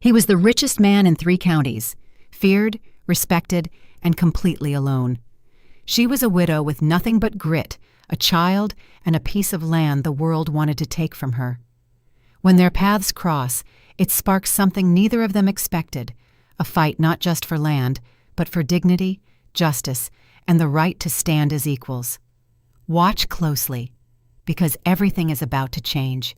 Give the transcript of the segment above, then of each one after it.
He was the richest man in 3 counties, feared, respected, and completely alone. She was a widow with nothing but grit, a child, and a piece of land the world wanted to take from her. When their paths cross, it sparks something neither of them expected, a fight not just for land, but for dignity, justice, and the right to stand as equals. Watch closely, because everything is about to change.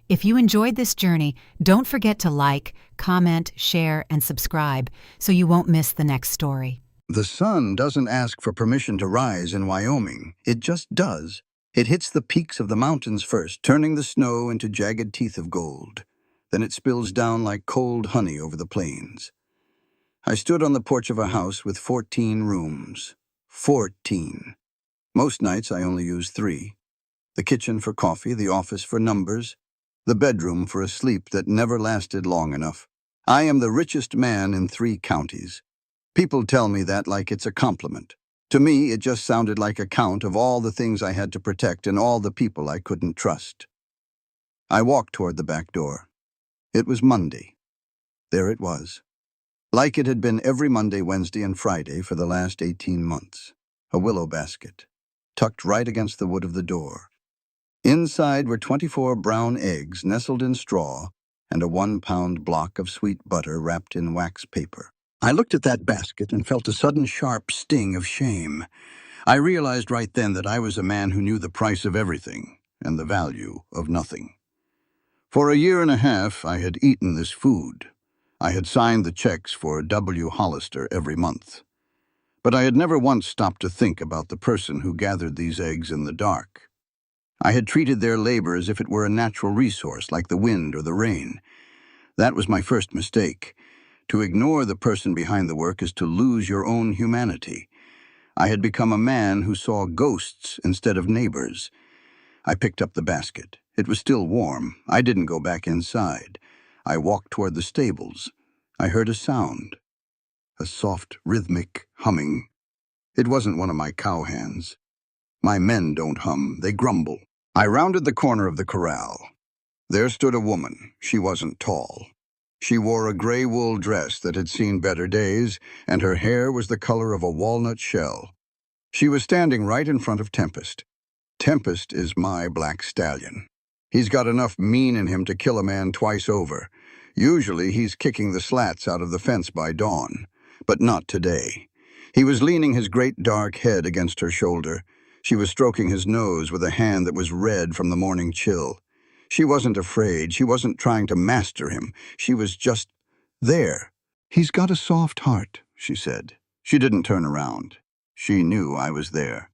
If you enjoyed this journey, don't forget to like, comment, share, and subscribe so you won't miss the next story. The sun doesn't ask for permission to rise in Wyoming. It just does. It hits the peaks of the mountains first, turning the snow into jagged teeth of gold. Then it spills down like cold honey over the plains. I stood on the porch of a house with 14 rooms. 14. Most nights I only use 3. The kitchen for coffee, the office for numbers, the bedroom for a sleep that never lasted long enough. I am the richest man in 3 counties. People tell me that like it's a compliment. To me, it just sounded like a count of all the things I had to protect and all the people I couldn't trust. I walked toward the back door. It was Monday. There it was. Like it had been every Monday, Wednesday, and Friday for the last 18 months. A willow basket, tucked right against the wood of the door. Inside were 24 brown eggs nestled in straw and a 1-pound block of sweet butter wrapped in wax paper. I looked at that basket and felt a sudden sharp sting of shame. I realized right then that I was a man who knew the price of everything and the value of nothing. For a year and a half, I had eaten this food. I had signed the checks for W. Hollister every month. But I had never once stopped to think about the person who gathered these eggs in the dark. I had treated their labor as if it were a natural resource, like the wind or the rain. That was my first mistake. To ignore the person behind the work is to lose your own humanity. I had become a man who saw ghosts instead of neighbors. I picked up the basket. It was still warm. I didn't go back inside. I walked toward the stables. I heard a sound. A soft, rhythmic humming. It wasn't one of my cowhands. My men don't hum, they grumble. I rounded the corner of the corral. There stood a woman. She wasn't tall. She wore a gray wool dress that had seen better days, and her hair was the color of a walnut shell. She was standing right in front of Tempest. Tempest is my black stallion. He's got enough mean in him to kill a man twice over. Usually he's kicking the slats out of the fence by dawn, but not today. He was leaning his great dark head against her shoulder. She was stroking his nose with a hand that was red from the morning chill. She wasn't afraid. She wasn't trying to master him. She was just there. "He's got a soft heart," she said. She didn't turn around. She knew I was there.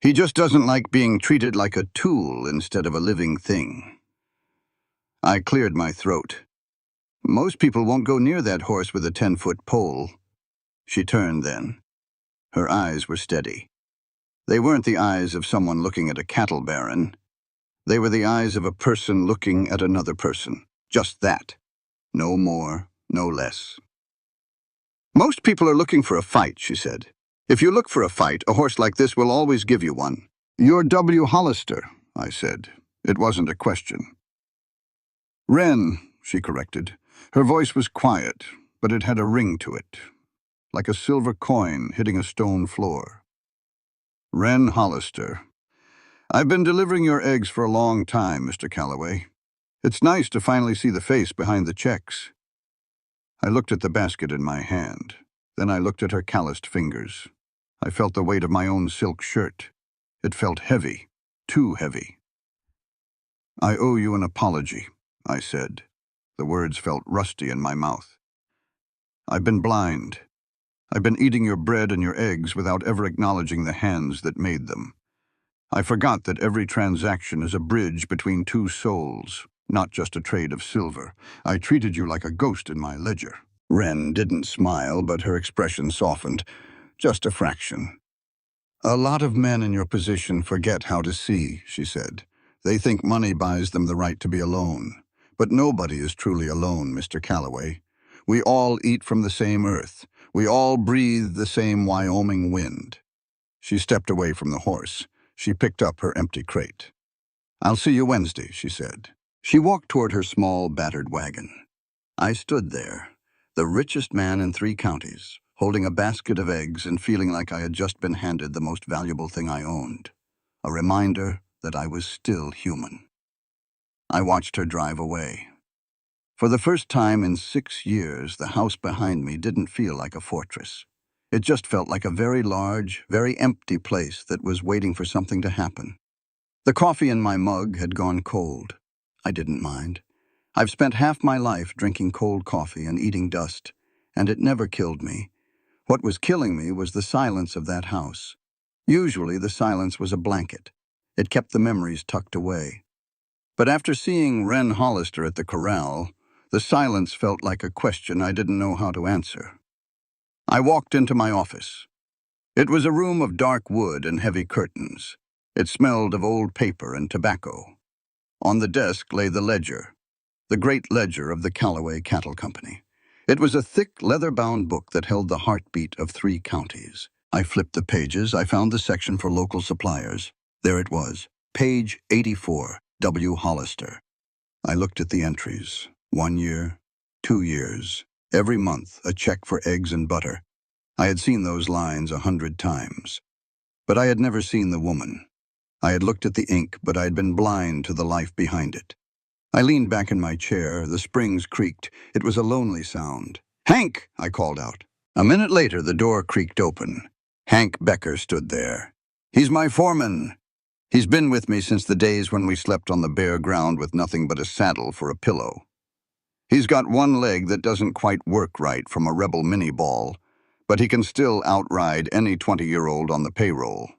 "He just doesn't like being treated like a tool instead of a living thing." I cleared my throat. "Most people won't go near that horse with a 10-foot pole." She turned then. Her eyes were steady. They weren't the eyes of someone looking at a cattle baron. They were the eyes of a person looking at another person. Just that. No more, no less. "Most people are looking for a fight," she said. "If you look for a fight, a horse like this will always give you one." "You're W. Hollister," I said. It wasn't a question. "Wren," she corrected. Her voice was quiet, but it had a ring to it, like a silver coin hitting a stone floor. "Wren Hollister. I've been delivering your eggs for a long time, Mr. Calloway. It's nice to finally see the face behind the checks." I looked at the basket in my hand. Then I looked at her calloused fingers. I felt the weight of my own silk shirt. It felt heavy, too heavy. "I owe you an apology," I said. The words felt rusty in my mouth. "I've been blind. I've been eating your bread and your eggs without ever acknowledging the hands that made them. I forgot that every transaction is a bridge between 2 souls, not just a trade of silver. I treated you like a ghost in my ledger." Wren didn't smile, but her expression softened. Just a fraction. "A lot of men in your position forget how to see," she said. "They think money buys them the right to be alone. But nobody is truly alone, Mr. Calloway. We all eat from the same earth. We all breathe the same Wyoming wind." She stepped away from the horse. She picked up her empty crate. "I'll see you Wednesday," she said. She walked toward her small, battered wagon. I stood there, the richest man in 3 counties, holding a basket of eggs and feeling like I had just been handed the most valuable thing I owned, a reminder that I was still human. I watched her drive away. For the first time in 6 years, the house behind me didn't feel like a fortress. It just felt like a very large, very empty place that was waiting for something to happen. The coffee in my mug had gone cold. I didn't mind. I've spent half my life drinking cold coffee and eating dust, and it never killed me. What was killing me was the silence of that house. Usually the silence was a blanket. It kept the memories tucked away. But after seeing Wren Hollister at the corral, the silence felt like a question I didn't know how to answer. I walked into my office. It was a room of dark wood and heavy curtains. It smelled of old paper and tobacco. On the desk lay the ledger, the great ledger of the Callaway Cattle Company. It was a thick, leather-bound book that held the heartbeat of 3 counties. I flipped the pages. I found the section for local suppliers. There it was, page 84, W. Hollister. I looked at the entries. 1 year, 2 years, every month a check for eggs and butter. I had seen those lines 100 times. But I had never seen the woman. I had looked at the ink, but I had been blind to the life behind it. I leaned back in my chair. The springs creaked. It was a lonely sound. "Hank!" I called out. A minute later, the door creaked open. Hank Becker stood there. "He's my foreman. He's been with me since the days when we slept on the bare ground with nothing but a saddle for a pillow. He's got one leg that doesn't quite work right from a Rebel mini ball, but he can still outride any 20-year-old on the payroll."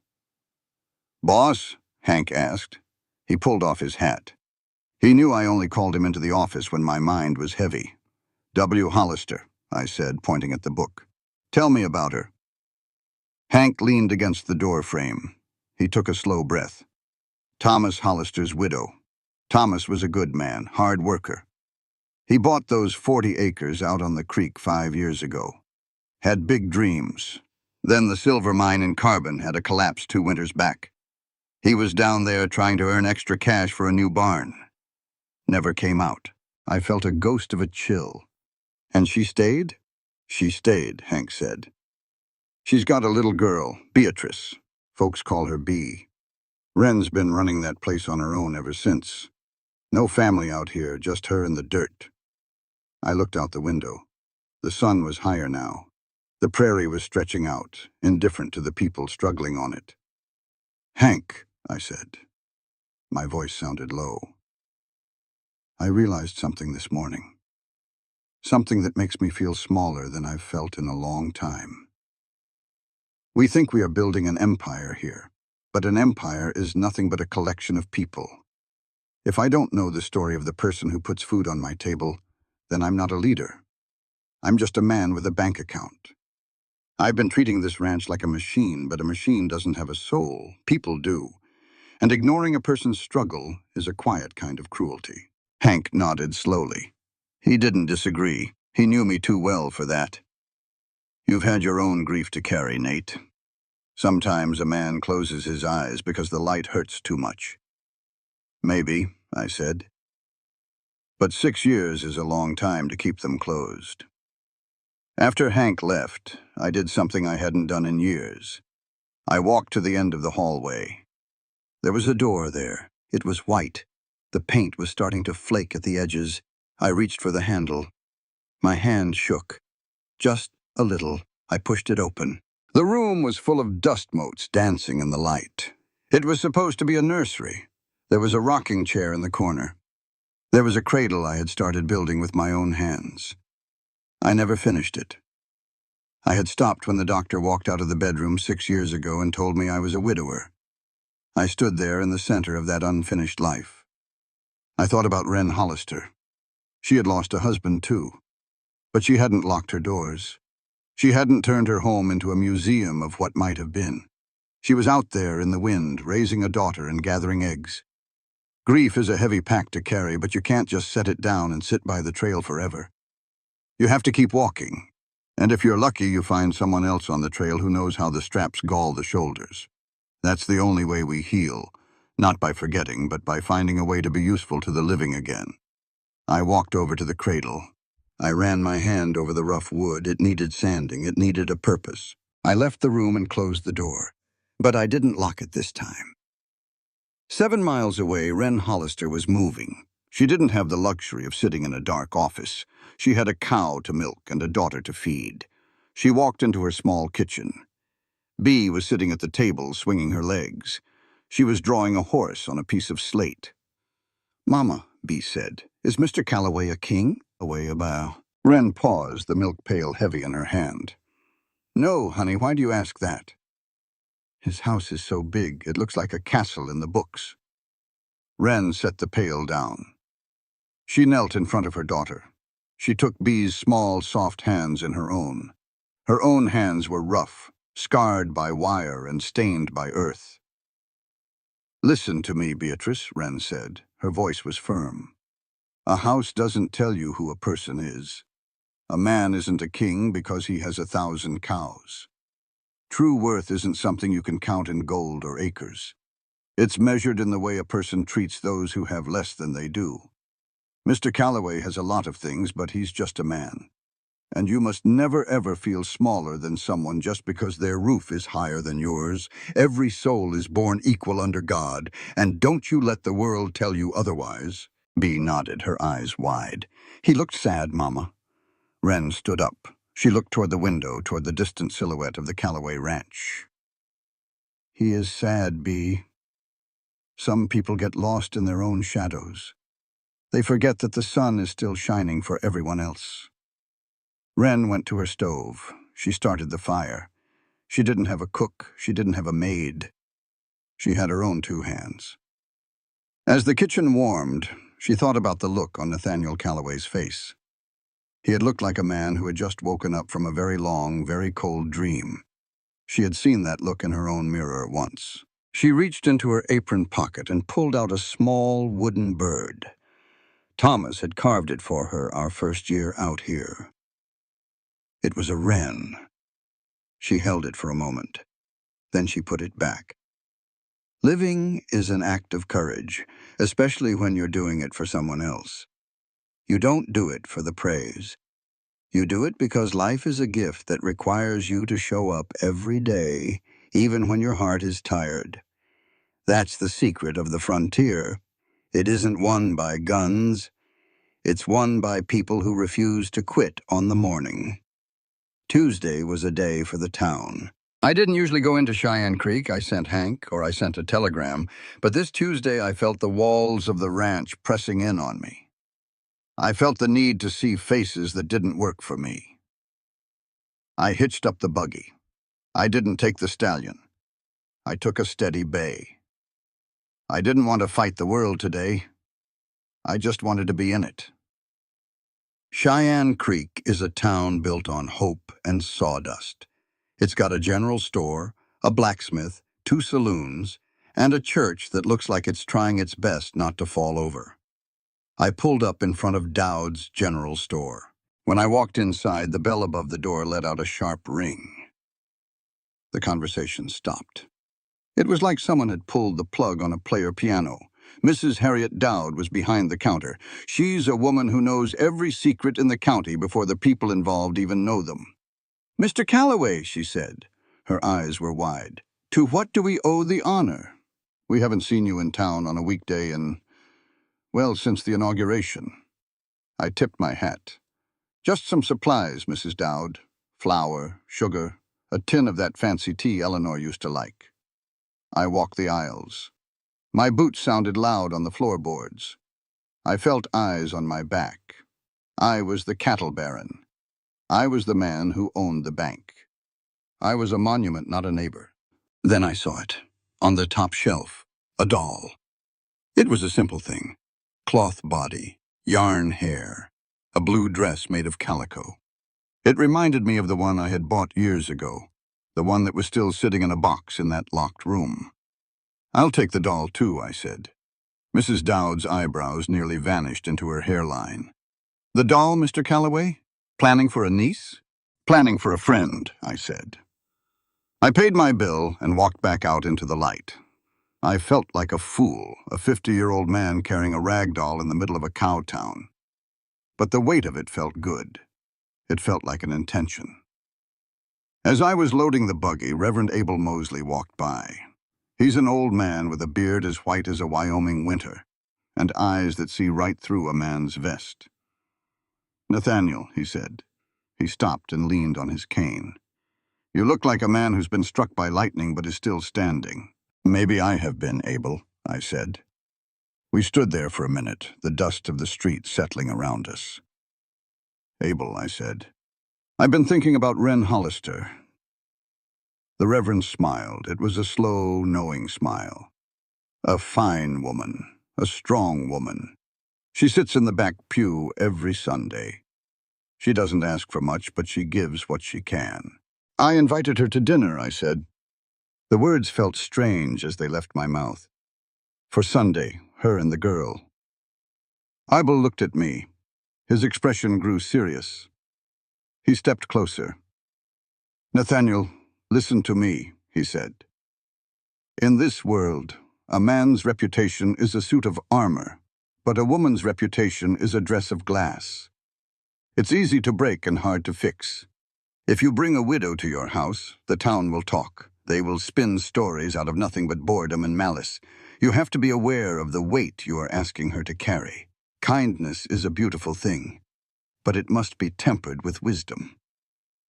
"Boss?" Hank asked. He pulled off his hat. He knew I only called him into the office when my mind was heavy. "W. Hollister," I said, pointing at the book. "Tell me about her." Hank leaned against the door frame. He took a slow breath. "Thomas Hollister's widow. Thomas was a good man, hard worker. He bought those 40 acres out on the creek 5 years ago. Had big dreams. Then the silver mine in Carbon had a collapse 2 winters back. He was down there trying to earn extra cash for a new barn. Never came out." I felt a ghost of a chill. "And she stayed?" "She stayed," Hank said. "She's got a little girl, Beatrice. Folks call her Bee. Wren's been running that place on her own ever since. No family out here, just her and the dirt." I looked out the window. The sun was higher now. The prairie was stretching out, indifferent to the people struggling on it. "Hank," I said. My voice sounded low. "I realized something this morning. Something that makes me feel smaller than I've felt in a long time. We think we are building an empire here, but an empire is nothing but a collection of people. If I don't know the story of the person who puts food on my table, then I'm not a leader. I'm just a man with a bank account. I've been treating this ranch like a machine, but a machine doesn't have a soul. People do. And ignoring a person's struggle is a quiet kind of cruelty." Hank nodded slowly. He didn't disagree. He knew me too well for that. "You've had your own grief to carry, Nate. Sometimes a man closes his eyes because the light hurts too much." "Maybe," I said. "But 6 years is a long time to keep them closed." After Hank left, I did something I hadn't done in years. I walked to the end of the hallway. There was a door there. It was white. The paint was starting to flake at the edges. I reached for the handle. My hand shook. Just a little. I pushed it open. The room was full of dust motes dancing in the light. It was supposed to be a nursery. There was a rocking chair in the corner. There was a cradle I had started building with my own hands. I never finished it. I had stopped when the doctor walked out of the bedroom 6 years ago and told me I was a widower. I stood there in the center of that unfinished life. I thought about Wren Hollister. She had lost a husband too, but she hadn't locked her doors. She hadn't turned her home into a museum of what might have been. She was out there in the wind, raising a daughter and gathering eggs. Grief is a heavy pack to carry, but you can't just set it down and sit by the trail forever. You have to keep walking, and if you're lucky, you find someone else on the trail who knows how the straps gall the shoulders. That's the only way we heal, not by forgetting, but by finding a way to be useful to the living again. I walked over to the cradle. I ran my hand over the rough wood. It needed sanding. It needed a purpose. I left the room and closed the door. But I didn't lock it this time. 7 miles away, Wren Hollister was moving. She didn't have the luxury of sitting in a dark office. She had a cow to milk and a daughter to feed. She walked into her small kitchen. Bee was sitting at the table, swinging her legs. She was drawing a horse on a piece of slate. "Mama," Bee said, "is Mr. Calloway a king?" Away a bow. Wren paused, the milk pail heavy in her hand. "No, honey, why do you ask that?" "His house is so big, it looks like a castle in the books." Wren set the pail down. She knelt in front of her daughter. She took Bee's small, soft hands in her own. Her own hands were rough, scarred by wire and stained by earth. "Listen to me, Beatrice," Wren said. Her voice was firm. "A house doesn't tell you who a person is. A man isn't a king because he has 1,000 cows. True worth isn't something you can count in gold or acres. It's measured in the way a person treats those who have less than they do. Mr. Calloway has a lot of things, but he's just a man. And you must never ever feel smaller than someone just because their roof is higher than yours. Every soul is born equal under God, and don't you let the world tell you otherwise." Bee nodded, her eyes wide. "He looked sad, Mama." Wren stood up. She looked toward the window, toward the distant silhouette of the Calloway ranch. "He is sad, Bee. Some people get lost in their own shadows. They forget that the sun is still shining for everyone else." Wren went to her stove. She started the fire. She didn't have a cook. She didn't have a maid. She had her own 2 hands. As the kitchen warmed, she thought about the look on Nathaniel Calloway's face. He had looked like a man who had just woken up from a very long, very cold dream. She had seen that look in her own mirror once. She reached into her apron pocket and pulled out a small wooden bird. Thomas had carved it for her our first year out here. It was a wren. She held it for a moment. Then she put it back. Living is an act of courage, especially when you're doing it for someone else. You don't do it for the praise. You do it because life is a gift that requires you to show up every day, even when your heart is tired. That's the secret of the frontier. It isn't won by guns. It's won by people who refuse to quit on the morning. Tuesday was a day for the town. I didn't usually go into Cheyenne Creek. I sent Hank, or I sent a telegram, but this Tuesday I felt the walls of the ranch pressing in on me. I felt the need to see faces that didn't work for me. I hitched up the buggy. I didn't take the stallion. I took a steady bay. I didn't want to fight the world today. I just wanted to be in it. Cheyenne Creek is a town built on hope and sawdust. It's got a general store, a blacksmith, 2 saloons, and a church that looks like it's trying its best not to fall over. I pulled up in front of Dowd's General Store. When I walked inside, the bell above the door let out a sharp ring. The conversation stopped. It was like someone had pulled the plug on a player piano. Mrs. Harriet Dowd was behind the counter. She's a woman who knows every secret in the county before the people involved even know them. "Mr. Calloway," she said. Her eyes were wide. "To what do we owe the honor? We haven't seen you in town on a weekday since the inauguration." I tipped my hat. "Just some supplies, Mrs. Dowd. Flour, sugar, a tin of that fancy tea Eleanor used to like." I walked the aisles. My boots sounded loud on the floorboards. I felt eyes on my back. I was the cattle baron. I was the man who owned the bank. I was a monument, not a neighbor. Then I saw it. On the top shelf, a doll. It was a simple thing. Cloth body, yarn hair, a blue dress made of calico. It reminded me of the one I had bought years ago, the one that was still sitting in a box in that locked room. "I'll take the doll too," I said. Mrs. Dowd's eyebrows nearly vanished into her hairline. "The doll, Mr. Calloway? Planning for a niece?" "Planning for a friend," I said. I paid my bill and walked back out into the light. I felt like a fool, a 50-year-old man carrying a rag doll in the middle of a cow town. but the weight of it felt good. It felt like an intention. As I was loading the buggy, Reverend Abel Mosley walked by. He's an old man with a beard as white as a Wyoming winter, and eyes that see right through a man's vest. "Nathaniel," he said. He stopped and leaned on his cane. "You look like a man who's been struck by lightning but is still standing." "Maybe I have been, Abel," I said. We stood there for a minute, the dust of the street settling around us. "Abel," I said, "I've been thinking about Wren Hollister." The Reverend smiled. It was a slow, knowing smile. "A fine woman, a strong woman. She sits in the back pew every Sunday. She doesn't ask for much, but she gives what she can." "I invited her to dinner," I said. The words felt strange as they left my mouth. "For Sunday, her and the girl." Abel looked at me. His expression grew serious. He stepped closer. "Nathaniel, listen to me," he said. "In this world, a man's reputation is a suit of armor, but a woman's reputation is a dress of glass. It's easy to break and hard to fix. If you bring a widow to your house, the town will talk. They will spin stories out of nothing but boredom and malice. You have to be aware of the weight you are asking her to carry. Kindness is a beautiful thing, but it must be tempered with wisdom.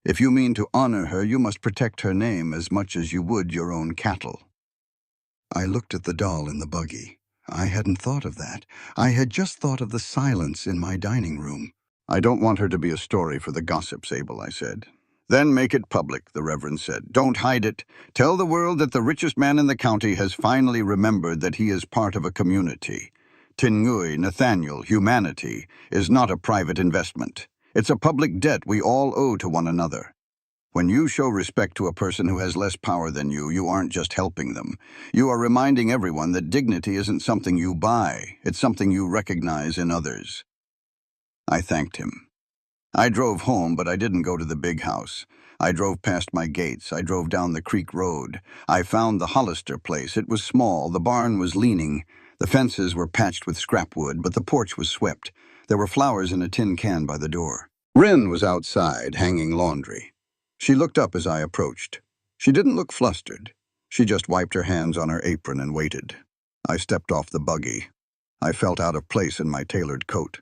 If you mean to honor her, you must protect her name as much as you would your own cattle." I looked at the doll in the buggy. I hadn't thought of that. I had just thought of the silence in my dining room. "I don't want her to be a story for the gossips, Abel," I said. "Then make it public," the Reverend said. "Don't hide it. Tell the world that the richest man in the county has finally remembered that he is part of a community. Tingui, Nathaniel, humanity, is not a private investment. It's a public debt we all owe to one another. When you show respect to a person who has less power than you aren't just helping them. You are reminding everyone that dignity isn't something you buy, it's something you recognize in others." I thanked him. I drove home, but I didn't go to the big house. I drove past my gates. I drove down the creek road. I found the Hollister place. It was small. The barn was leaning. The fences were patched with scrap wood, but the porch was swept. There were flowers in a tin can by the door. Wren was outside, hanging laundry. She looked up as I approached. She didn't look flustered. She just wiped her hands on her apron and waited. I stepped off the buggy. I felt out of place in my tailored coat.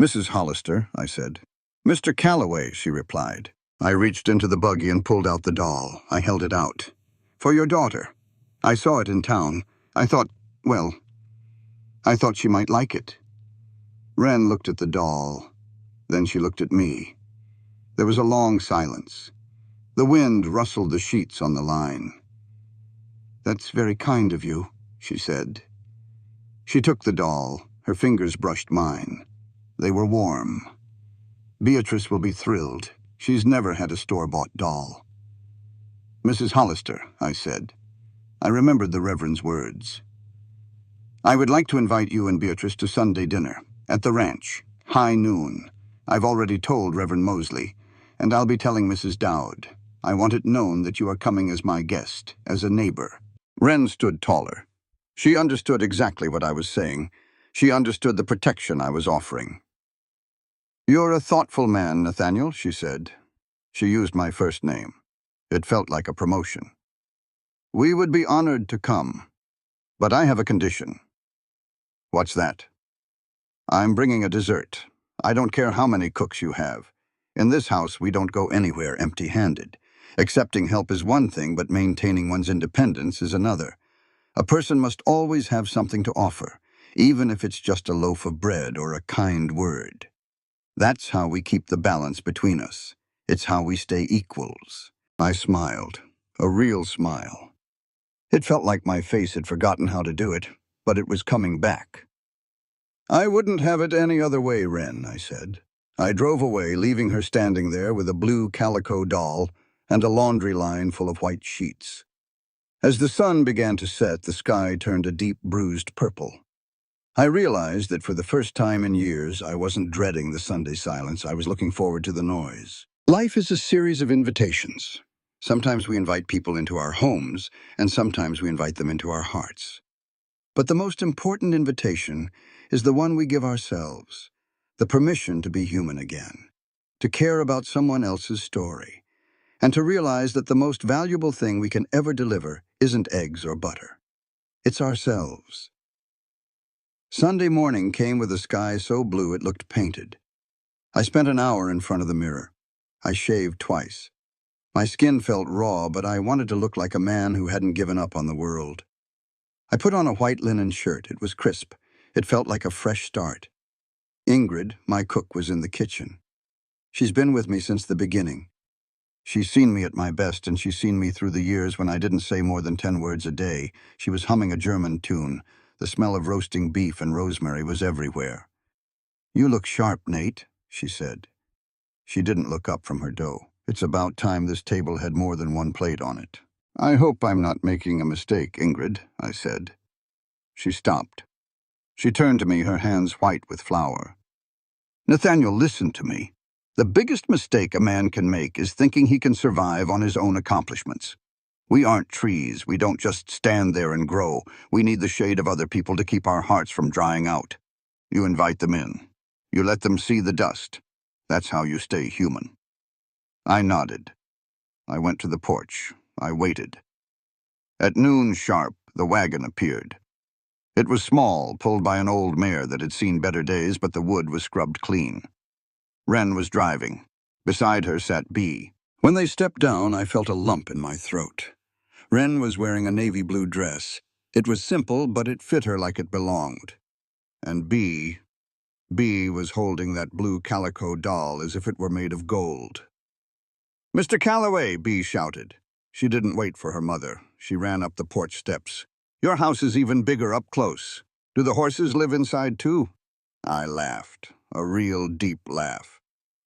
"Mrs. Hollister," I said. "Mr. Calloway," she replied. I reached into the buggy and pulled out the doll. I held it out. "For your daughter. I saw it in town. I thought she might like it." Wren looked at the doll. Then she looked at me. There was a long silence. The wind rustled the sheets on the line. "That's very kind of you," she said. She took the doll. Her fingers brushed mine. They were warm. "Beatrice will be thrilled. She's never had a store-bought doll." "Mrs. Hollister," I said. I remembered the Reverend's words. "I would like to invite you and Beatrice to Sunday dinner, at the ranch, high noon. I've already told Reverend Mosley, and I'll be telling Mrs. Dowd. I want it known that you are coming as my guest, as a neighbor." Wren stood taller. She understood exactly what I was saying. She understood the protection I was offering. "You're a thoughtful man, Nathaniel," she said. She used my first name. It felt like a promotion. "We would be honored to come, but I have a condition." "What's that?" "I'm bringing a dessert. I don't care how many cooks you have. In this house, we don't go anywhere empty-handed. Accepting help is one thing, but maintaining one's independence is another. A person must always have something to offer, even if it's just a loaf of bread or a kind word. That's how we keep the balance between us. It's how we stay equals." I smiled, a real smile. It felt like my face had forgotten how to do it, but it was coming back. "I wouldn't have it any other way, Wren," I said. I drove away, leaving her standing there with a blue calico doll and a laundry line full of white sheets. As the sun began to set, the sky turned a deep bruised purple. I realized that for the first time in years, I wasn't dreading the Sunday silence. I was looking forward to the noise. Life is a series of invitations. Sometimes we invite people into our homes, and sometimes we invite them into our hearts. But the most important invitation is the one we give ourselves, The permission to be human again, to care about someone else's story, and to realize that the most valuable thing we can ever deliver isn't eggs or butter. It's ourselves. Sunday morning came with a sky so blue it looked painted. I spent an hour in front of the mirror. I shaved twice. My skin felt raw, but I wanted to look like a man who hadn't given up on the world. I put on a white linen shirt. It was crisp. It felt like a fresh start. Ingrid, my cook, was in the kitchen. She's been with me since the beginning. She's seen me at my best, and she's seen me through the years when I didn't say more than 10 words a day. She was humming a German tune. The smell of roasting beef and rosemary was everywhere. "You look sharp, Nate," she said. She didn't look up from her dough. It's about time this table had more than one plate on it. "I hope I'm not making a mistake, Ingrid," I said. She stopped. She turned to me, her hands white with flour. "Nathaniel, listen to me. The biggest mistake a man can make is thinking he can survive on his own accomplishments. We aren't trees. We don't just stand there and grow. We need the shade of other people to keep our hearts from drying out. You invite them in. You let them see the dust. That's how you stay human." I nodded. I went to the porch. I waited. At noon sharp, the wagon appeared. It was small, pulled by an old mare that had seen better days, but the wood was scrubbed clean. Wren was driving. Beside her sat Bee. When they stepped down, I felt a lump in my throat. Wren was wearing a navy blue dress. It was simple, but it fit her like it belonged. And Bee was holding that blue calico doll as if it were made of gold. "Mr. Calloway," Bee shouted. She didn't wait for her mother. She ran up the porch steps. "Your house is even bigger up close. Do the horses live inside too?" I laughed, a real deep laugh.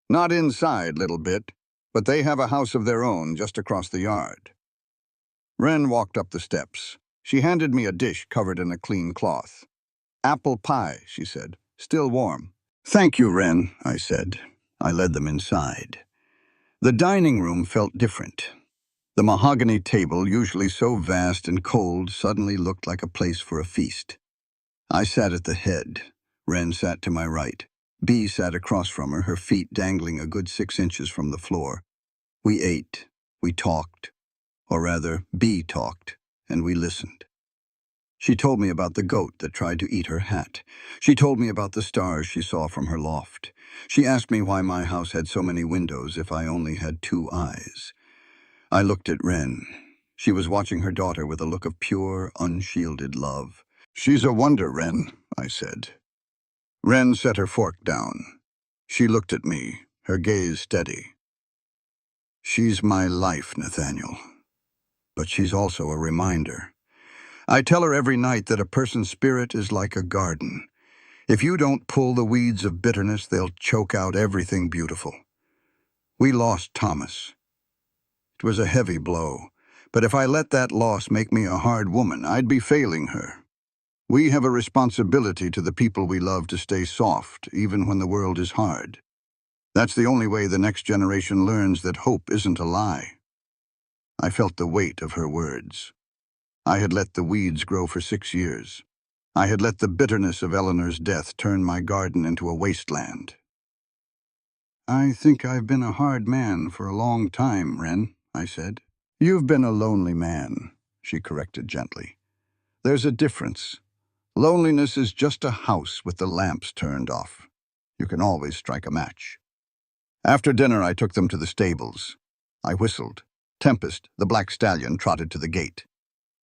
"Not inside, little bit, but they have a house of their own just across the yard." Wren walked up the steps. She handed me a dish covered in a clean cloth. "Apple pie," she said, "still warm." "Thank you, Wren," I said. I led them inside. The dining room felt different. The mahogany table, usually so vast and cold, suddenly looked like a place for a feast. I sat at the head. Wren sat to my right. Bee sat across from her, her feet dangling a good 6 inches from the floor. We ate. We talked. Or rather, Bee talked, and we listened. She told me about the goat that tried to eat her hat. She told me about the stars she saw from her loft. She asked me why my house had so many windows if I only had 2 eyes. I looked at Wren. She was watching her daughter with a look of pure, unshielded love. "She's a wonder, Wren," I said. Wren set her fork down. She looked at me, her gaze steady. "She's my life, Nathaniel. But she's also a reminder. I tell her every night that a person's spirit is like a garden. If you don't pull the weeds of bitterness, they'll choke out everything beautiful. We lost Thomas. It was a heavy blow, but if I let that loss make me a hard woman, I'd be failing her. We have a responsibility to the people we love to stay soft, even when the world is hard. That's the only way the next generation learns that hope isn't a lie." I felt the weight of her words. I had let the weeds grow for 6 years. I had let the bitterness of Eleanor's death turn my garden into a wasteland. "I think I've been a hard man for a long time, Wren," I said. "You've been a lonely man," she corrected gently. "There's a difference. Loneliness is just a house with the lamps turned off. You can always strike a match." After dinner, I took them to the stables. I whistled. Tempest, the black stallion, trotted to the gate.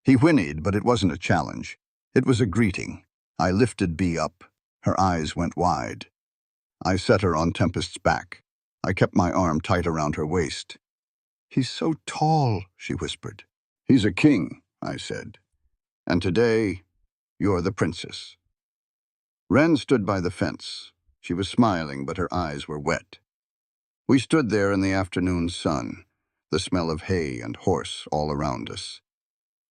He whinnied, but it wasn't a challenge. It was a greeting. I lifted Bee up. Her eyes went wide. I set her on Tempest's back. I kept my arm tight around her waist. "He's so tall," she whispered. "He's a king," I said. "And today, you're the princess." Wren stood by the fence. She was smiling, but her eyes were wet. We stood there in the afternoon sun, the smell of hay and horse all around us.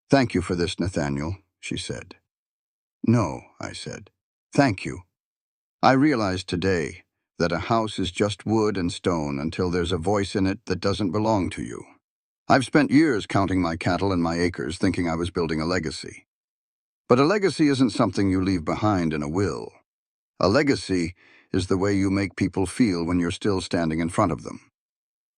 "Thank you for this, Nathaniel," she said. "No," I said. "Thank you. I realized today that a house is just wood and stone until there's a voice in it that doesn't belong to you. I've spent years counting my cattle and my acres thinking I was building a legacy. But a legacy isn't something you leave behind in a will. A legacy is the way you make people feel when you're still standing in front of them.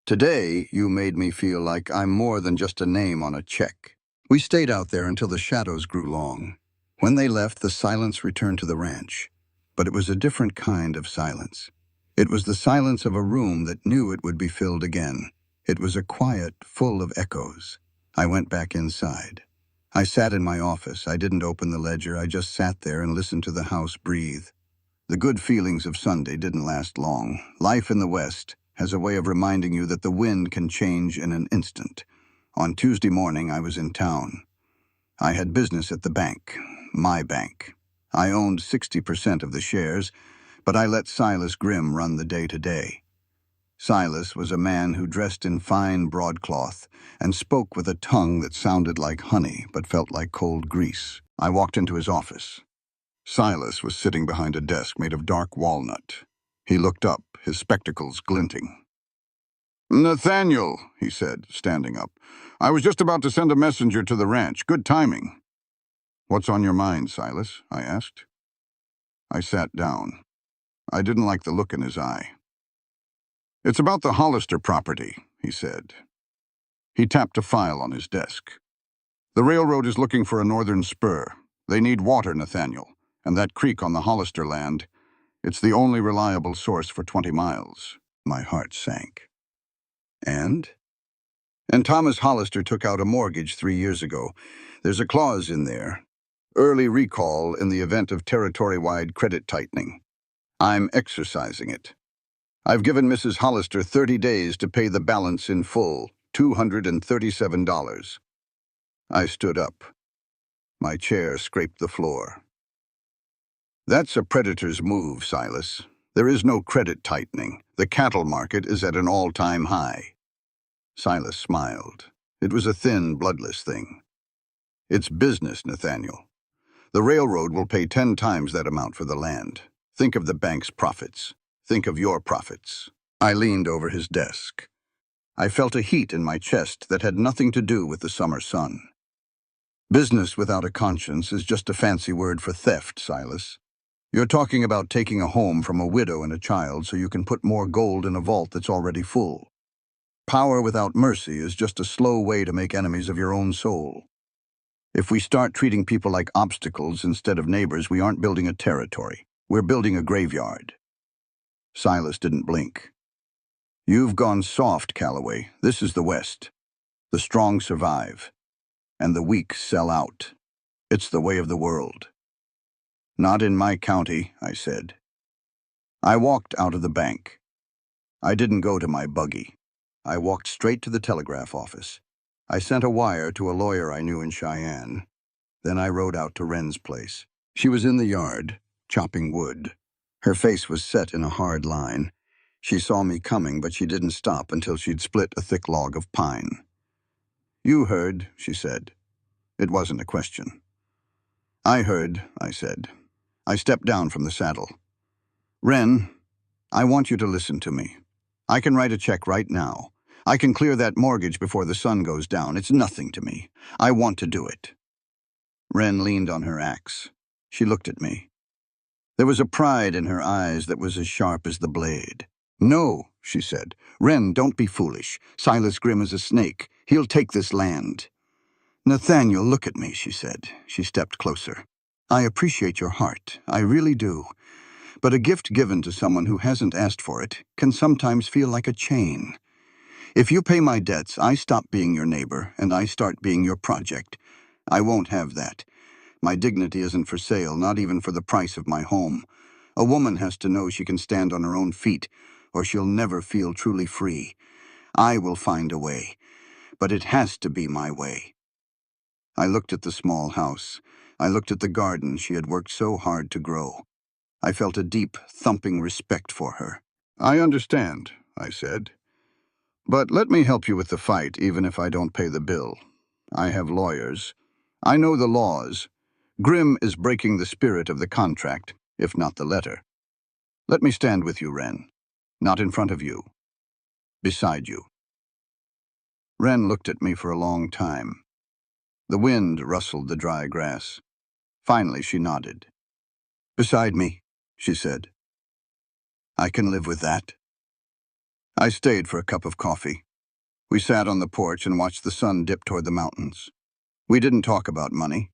Today, you made me feel like I'm more than just a name on a check. We stayed out there until the shadows grew long. When they left, the silence returned to the ranch. But it was a different kind of silence. It was the silence of a room that knew it would be filled again. It was a quiet, full of echoes. I went back inside. I sat in my office. I didn't open the ledger. I just sat there and listened to the house breathe. The good feelings of Sunday didn't last long. Life in the West has a way of reminding you that the wind can change in an instant. On Tuesday morning, I was in town. I had business at the bank, my bank. I owned 60% of the shares, but I let Silas Grimm run the day-to-day. Silas was a man who dressed in fine broadcloth and spoke with a tongue that sounded like honey but felt like cold grease. I walked into his office. Silas was sitting behind a desk made of dark walnut. He looked up, his spectacles glinting. "Nathaniel," he said, standing up. "I was just about to send a messenger to the ranch. Good timing." "What's on your mind, Silas?" I asked. I sat down. I didn't like the look in his eye. "It's about the Hollister property," he said. He tapped a file on his desk. "The railroad is looking for a northern spur. They need water, Nathaniel, and that creek on the Hollister land, it's the only reliable source for 20 miles. My heart sank. And Thomas Hollister took out a mortgage 3 years ago. There's a clause in there. Early recall in the event of territory-wide credit tightening. I'm exercising it. I've given Mrs. Hollister 30 days to pay the balance in full, $237. I stood up. My chair scraped the floor. "That's a predator's move, Silas. There is no credit tightening. The cattle market is at an all-time high." Silas smiled. It was a thin, bloodless thing. "It's business, Nathaniel. The railroad will pay 10 times that amount for the land. Think of the bank's profits. Think of your profits." I leaned over his desk. I felt a heat in my chest that had nothing to do with the summer sun. "Business without a conscience is just a fancy word for theft, Silas. You're talking about taking a home from a widow and a child so you can put more gold in a vault that's already full. Power without mercy is just a slow way to make enemies of your own soul. If we start treating people like obstacles instead of neighbors, we aren't building a territory. We're building a graveyard." Silas didn't blink. "You've gone soft, Calloway. This is the West. The strong survive, and the weak sell out. It's the way of the world." "Not in my county," I said. I walked out of the bank. I didn't go to my buggy. I walked straight to the telegraph office. I sent a wire to a lawyer I knew in Cheyenne. Then I rode out to Wren's place. She was in the yard, chopping wood. Her face was set in a hard line. She saw me coming, but she didn't stop until she'd split a thick log of pine. "You heard," she said. It wasn't a question. "I heard," I said. I stepped down from the saddle. "Wren, I want you to listen to me. I can write a check right now. I can clear that mortgage before the sun goes down. It's nothing to me. I want to do it." Wren leaned on her axe. She looked at me. There was a pride in her eyes that was as sharp as the blade. "No," she said. "Wren, don't be foolish. Silas Grimm is a snake. He'll take this land." "Nathaniel, look at me," she said. She stepped closer. "I appreciate your heart. I really do. But a gift given to someone who hasn't asked for it can sometimes feel like a chain. If you pay my debts, I stop being your neighbor, and I start being your project. I won't have that. My dignity isn't for sale, not even for the price of my home. A woman has to know she can stand on her own feet, or she'll never feel truly free. I will find a way, but it has to be my way." I looked at the small house. I looked at the garden she had worked so hard to grow. I felt a deep, thumping respect for her. "I understand," I said. "But let me help you with the fight, even if I don't pay the bill. I have lawyers. I know the laws. Grimm is breaking the spirit of the contract, if not the letter. Let me stand with you, Wren. Not in front of you. Beside you." Wren looked at me for a long time. The wind rustled the dry grass. Finally, she nodded. "Beside me," she said. I can live with that. I stayed for a cup of coffee. We sat on the porch and watched the sun dip toward the mountains. We didn't talk about money.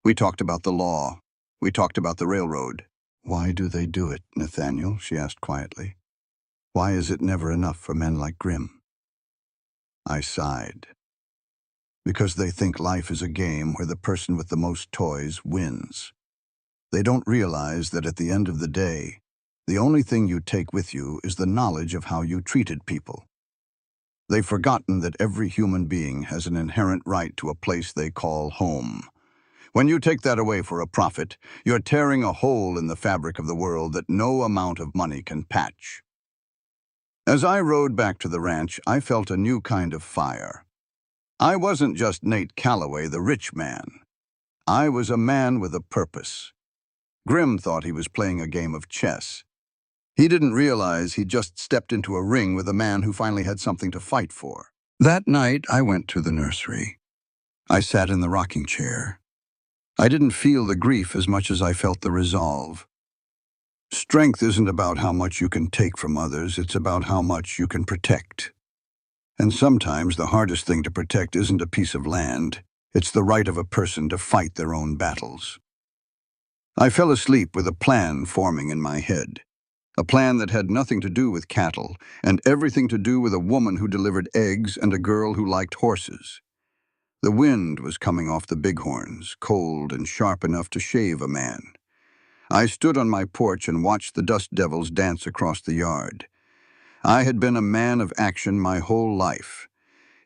We talked about the law. We talked about the railroad. Why do they do it, Nathaniel? She asked quietly. Why is it never enough for men like Grimm? I sighed. Because they think life is a game where the person with the most toys wins. They don't realize that at the end of the day, the only thing you take with you is the knowledge of how you treated people. They've forgotten that every human being has an inherent right to a place they call home. When you take that away for a profit, you're tearing a hole in the fabric of the world that no amount of money can patch. As I rode back to the ranch, I felt a new kind of fire. I wasn't just Nate Calloway, the rich man. I was a man with a purpose. Grimm thought he was playing a game of chess. He didn't realize he'd just stepped into a ring with a man who finally had something to fight for. That night, I went to the nursery. I sat in the rocking chair. I didn't feel the grief as much as I felt the resolve. Strength isn't about how much you can take from others, it's about how much you can protect. And sometimes the hardest thing to protect isn't a piece of land, it's the right of a person to fight their own battles. I fell asleep with a plan forming in my head. A plan that had nothing to do with cattle, and everything to do with a woman who delivered eggs and a girl who liked horses. The wind was coming off the bighorns, cold and sharp enough to shave a man. I stood on my porch and watched the dust devils dance across the yard. I had been a man of action my whole life.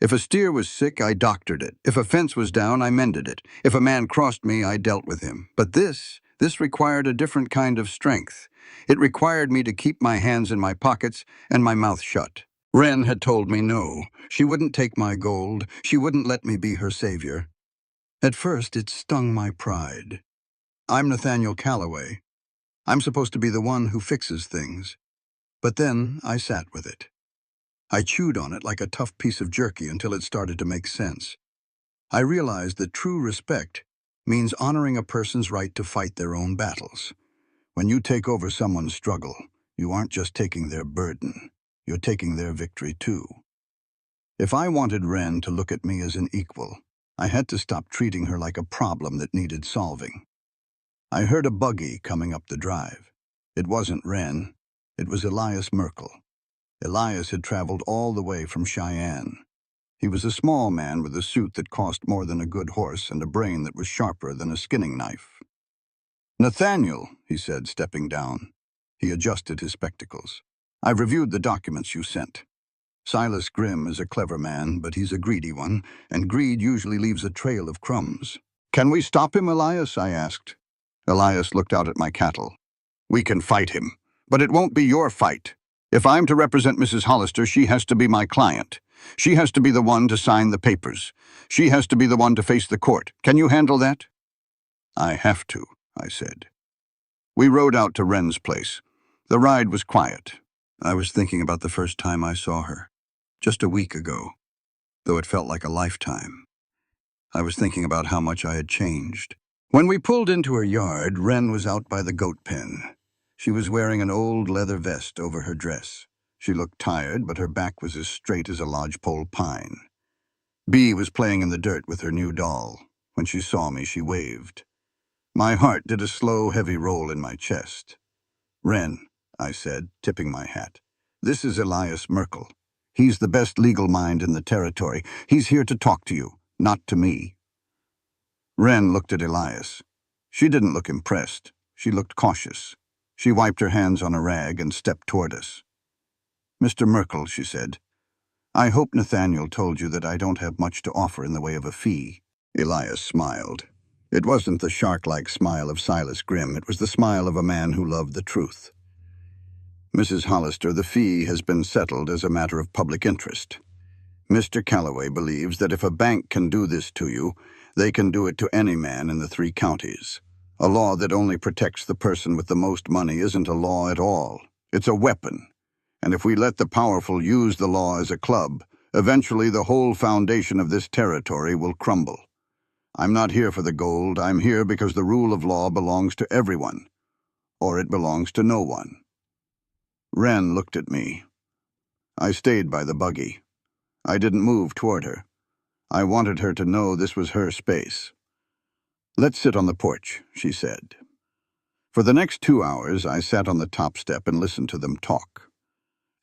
If a steer was sick, I doctored it. If a fence was down, I mended it. If a man crossed me, I dealt with him. But this required a different kind of strength. It required me to keep my hands in my pockets and my mouth shut. Wren had told me no. She wouldn't take my gold. She wouldn't let me be her savior. At first, it stung my pride. I'm Nathaniel Calloway. I'm supposed to be the one who fixes things. But then I sat with it. I chewed on it like a tough piece of jerky until it started to make sense. I realized that true respect means honoring a person's right to fight their own battles. When you take over someone's struggle, you aren't just taking their burden, you're taking their victory too. If I wanted Wren to look at me as an equal, I had to stop treating her like a problem that needed solving. I heard a buggy coming up the drive. It wasn't Wren, it was Elias Merkel. Elias had traveled all the way from Cheyenne. He was a small man with a suit that cost more than a good horse and a brain that was sharper than a skinning knife. Nathaniel, he said, stepping down. He adjusted his spectacles. I've reviewed the documents you sent. Silas Grimm is a clever man, but he's a greedy one, and greed usually leaves a trail of crumbs. Can we stop him, Elias? I asked. Elias looked out at my cattle. We can fight him, but it won't be your fight. If I'm to represent Mrs. Hollister, she has to be my client. She has to be the one to sign the papers. She has to be the one to face the court. Can you handle that? I have to, I said. We rode out to Wren's place. The ride was quiet. I was thinking about the first time I saw her, just a week ago, though it felt like a lifetime. I was thinking about how much I had changed. When we pulled into her yard, Wren was out by the goat pen. She was wearing an old leather vest over her dress. She looked tired, but her back was as straight as a lodgepole pine. Bee was playing in the dirt with her new doll. When she saw me, she waved. My heart did a slow, heavy roll in my chest. Wren, I said, tipping my hat. This is Elias Merkel. He's the best legal mind in the territory. He's here to talk to you, not to me. Wren looked at Elias. She didn't look impressed. She looked cautious. She wiped her hands on a rag and stepped toward us. Mr. Merkel, she said, I hope Nathaniel told you that I don't have much to offer in the way of a fee. Elias smiled. It wasn't the shark-like smile of Silas Grimm. It was the smile of a man who loved the truth. Mrs. Hollister, the fee has been settled as a matter of public interest. Mr. Calloway believes that if a bank can do this to you, they can do it to any man in the 3 counties. A law that only protects the person with the most money isn't a law at all. It's a weapon. And if we let the powerful use the law as a club, eventually the whole foundation of this territory will crumble. I'm not here for the gold. I'm here because the rule of law belongs to everyone, or it belongs to no one. Wren looked at me. I stayed by the buggy. I didn't move toward her. I wanted her to know this was her space. "Let's sit on the porch," she said. For the next 2 hours, I sat on the top step and listened to them talk.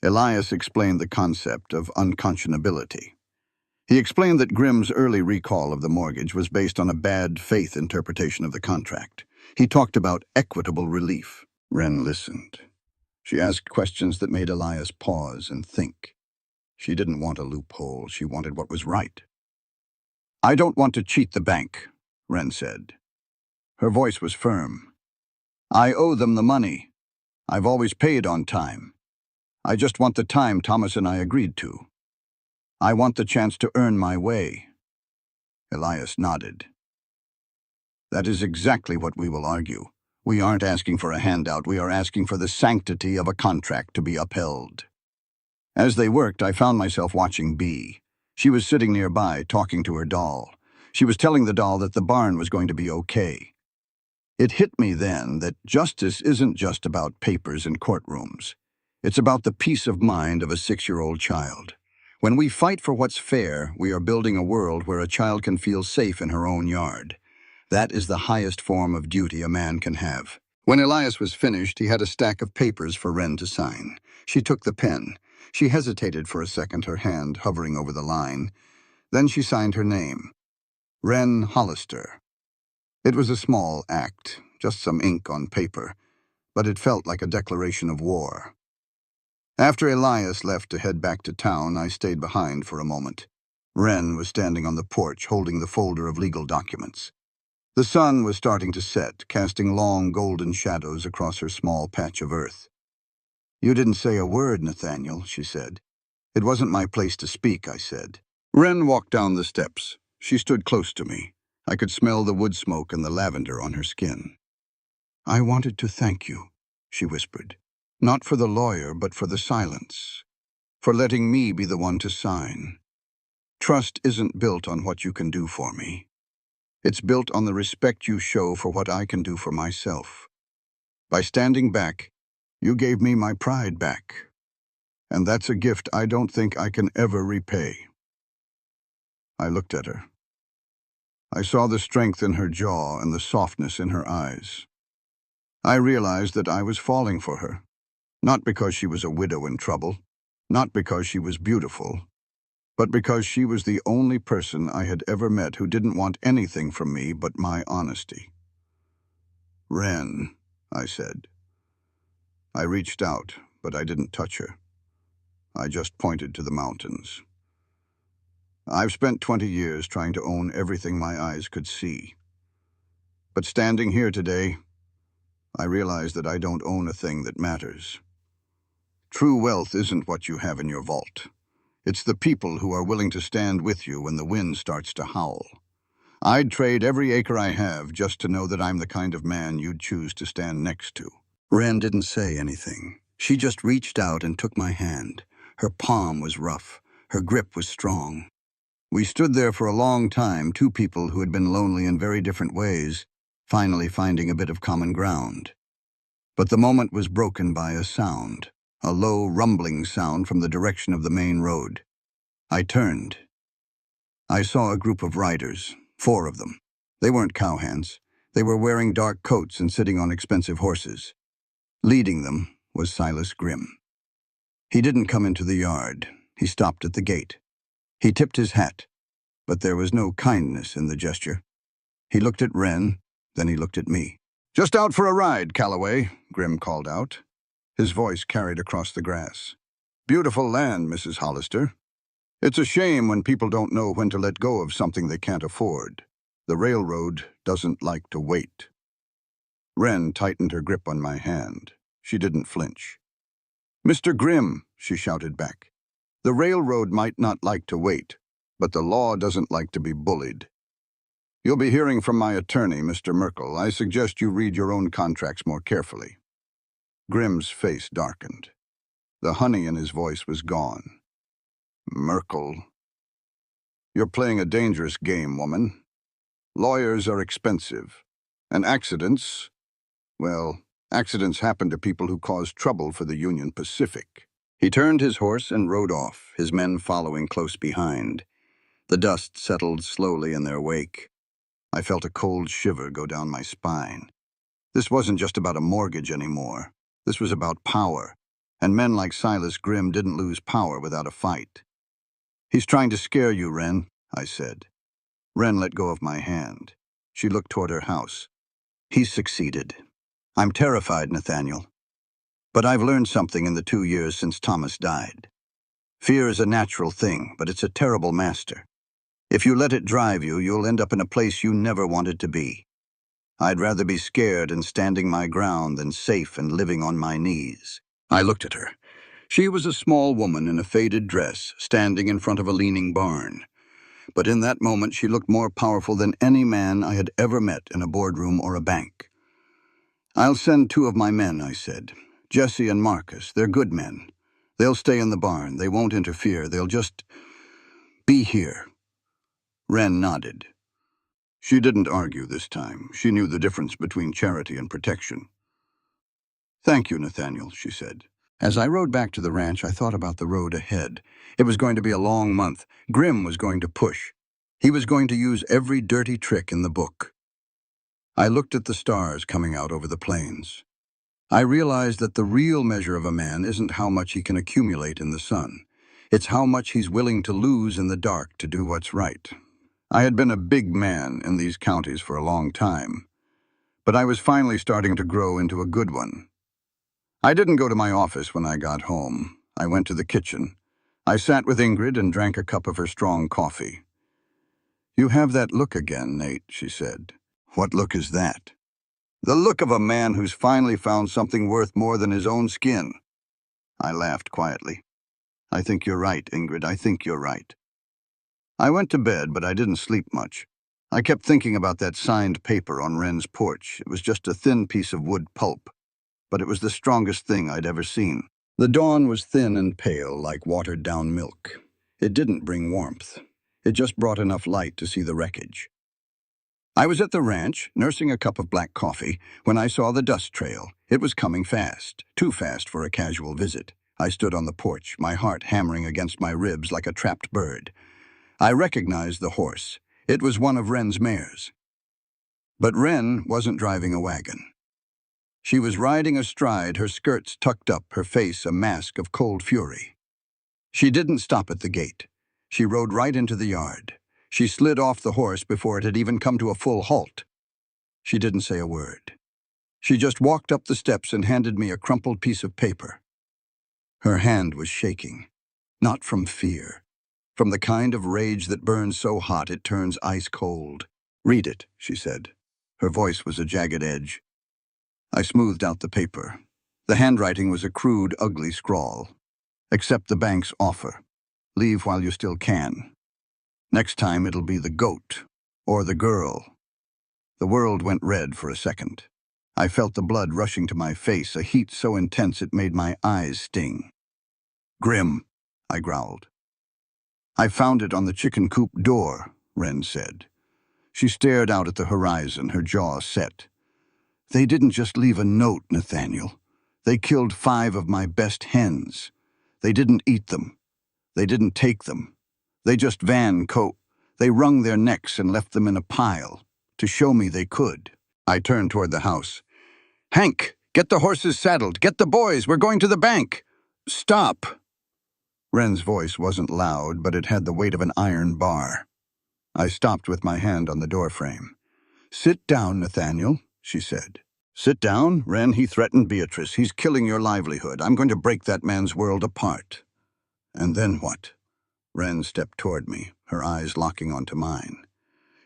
Elias explained the concept of unconscionability. He explained that Grimm's early recall of the mortgage was based on a bad faith interpretation of the contract. He talked about equitable relief. Wren listened. She asked questions that made Elias pause and think. She didn't want a loophole. She wanted what was right. "I don't want to cheat the bank," Wren said. Her voice was firm. "I owe them the money. I've always paid on time. I just want the time Thomas and I agreed to. I want the chance to earn my way." Elias nodded. "That is exactly what we will argue. We aren't asking for a handout. We are asking for the sanctity of a contract to be upheld." As they worked, I found myself watching Bee. She was sitting nearby, talking to her doll. She was telling the doll that the barn was going to be okay. It hit me then that justice isn't just about papers and courtrooms. It's about the peace of mind of a 6-year-old child. When we fight for what's fair, we are building a world where a child can feel safe in her own yard. That is the highest form of duty a man can have. When Elias was finished, he had a stack of papers for Wren to sign. She took the pen. She hesitated for a second, her hand hovering over the line. Then she signed her name, Wren Hollister. It was a small act, just some ink on paper, but it felt like a declaration of war. After Elias left to head back to town, I stayed behind for a moment. Wren was standing on the porch, holding the folder of legal documents. The sun was starting to set, casting long golden shadows across her small patch of earth. "You didn't say a word, Nathaniel," she said. "It wasn't my place to speak," I said. Wren walked down the steps. She stood close to me. I could smell the wood smoke and the lavender on her skin. "I wanted to thank you," she whispered. "Not for the lawyer, but for the silence. For letting me be the one to sign. Trust isn't built on what you can do for me. It's built on the respect you show for what I can do for myself. By standing back, you gave me my pride back. And that's a gift I don't think I can ever repay." I looked at her. I saw the strength in her jaw and the softness in her eyes. I realized that I was falling for her, not because she was a widow in trouble, not because she was beautiful, but because she was the only person I had ever met who didn't want anything from me but my honesty. "Wren," I said. I reached out, but I didn't touch her. I just pointed to the mountains. I've spent 20 years trying to own everything my eyes could see. But standing here today, I realize that I don't own a thing that matters. True wealth isn't what you have in your vault. It's the people who are willing to stand with you when the wind starts to howl. I'd trade every acre I have just to know that I'm the kind of man you'd choose to stand next to." Wren didn't say anything. She just reached out and took my hand. Her palm was rough. Her grip was strong. We stood there for a long time, two people who had been lonely in very different ways, finally finding a bit of common ground. But the moment was broken by a sound, a low, rumbling sound from the direction of the main road. I turned. I saw a group of riders, 4 of them. They weren't cowhands. They were wearing dark coats and sitting on expensive horses. Leading them was Silas Grimm. He didn't come into the yard. He stopped at the gate. He tipped his hat, but there was no kindness in the gesture. He looked at Wren, then he looked at me. "Just out for a ride, Calloway," Grimm called out. His voice carried across the grass. "Beautiful land, Mrs. Hollister. It's a shame when people don't know when to let go of something they can't afford. The railroad doesn't like to wait." Wren tightened her grip on my hand. She didn't flinch. "Mr. Grimm," she shouted back, "the railroad might not like to wait, but the law doesn't like to be bullied. You'll be hearing from my attorney, Mr. Merkel. I suggest you read your own contracts more carefully." Grimm's face darkened. The honey in his voice was gone. "Merkel. You're playing a dangerous game, woman. Lawyers are expensive, and accidents, well, Accidents happen to people who cause trouble for the Union Pacific. He turned his horse and rode off, his men following close behind. The dust settled slowly in their wake. I felt a cold shiver go down my spine. This wasn't just about a mortgage anymore. This was about power, and men like Silas Grimm didn't lose power without a fight. "He's trying to scare you, Wren," I said. Wren let go of my hand. She looked toward her house. "He's succeeded. I'm terrified, Nathaniel. But I've learned something in the 2 years since Thomas died. Fear is a natural thing, but it's a terrible master. If you let it drive you, you'll end up in a place you never wanted to be. I'd rather be scared and standing my ground than safe and living on my knees." I looked at her. She was a small woman in a faded dress, standing in front of a leaning barn. But in that moment, she looked more powerful than any man I had ever met in a boardroom or a bank. "I'll send 2 of my men," I said. "Jesse and Marcus. They're good men. They'll stay in the barn. They won't interfere. They'll just be here." Wren nodded. She didn't argue this time. She knew the difference between charity and protection. "Thank you, Nathaniel," she said. As I rode back to the ranch, I thought about the road ahead. It was going to be a long month. Grimm was going to push. He was going to use every dirty trick in the book. I looked at the stars coming out over the plains. I realized that the real measure of a man isn't how much he can accumulate in the sun. It's how much he's willing to lose in the dark to do what's right. I had been a big man in these counties for a long time, but I was finally starting to grow into a good one. I didn't go to my office when I got home. I went to the kitchen. I sat with Ingrid and drank a cup of her strong coffee. "You have that look again, Nate," she said. "What look is that?" "The look of a man who's finally found something worth more than his own skin." I laughed quietly. "I think you're right, Ingrid. I think you're right." I went to bed, but I didn't sleep much. I kept thinking about that signed paper on Wren's porch. It was just a thin piece of wood pulp, but it was the strongest thing I'd ever seen. The dawn was thin and pale, like watered-down milk. It didn't bring warmth. It just brought enough light to see the wreckage. I was at the ranch, nursing a cup of black coffee, when I saw the dust trail. It was coming fast, too fast for a casual visit. I stood on the porch, my heart hammering against my ribs like a trapped bird. I recognized the horse. It was one of Wren's mares. But Wren wasn't driving a wagon. She was riding astride, her skirts tucked up, her face a mask of cold fury. She didn't stop at the gate. She rode right into the yard. She slid off the horse before it had even come to a full halt. She didn't say a word. She just walked up the steps and handed me a crumpled piece of paper. Her hand was shaking, not from fear, from the kind of rage that burns so hot it turns ice cold. "Read it," she said. Her voice was a jagged edge. I smoothed out the paper. The handwriting was a crude, ugly scrawl. "Accept the bank's offer. Leave while you still can. Next time it'll be the goat, or the girl." The world went red for a second. I felt the blood rushing to my face, a heat so intense it made my eyes sting. "Grimm," I growled. "I found it on the chicken coop door," Wren said. She stared out at the horizon, her jaw set. "They didn't just leave a note, Nathaniel. They killed 5 of my best hens. They didn't eat them. They didn't take them. They just They wrung their necks and left them in a pile, to show me they could." I turned toward the house. "Hank, get the horses saddled. Get the boys. We're going to the bank." "Stop." Wren's voice wasn't loud, but it had the weight of an iron bar. I stopped with my hand on the doorframe. "Sit down, Nathaniel," she said. "Sit down, Wren. He threatened Beatrice. He's killing your livelihood. I'm going to break that man's world apart." "And then what?" Wren stepped toward me, her eyes locking onto mine.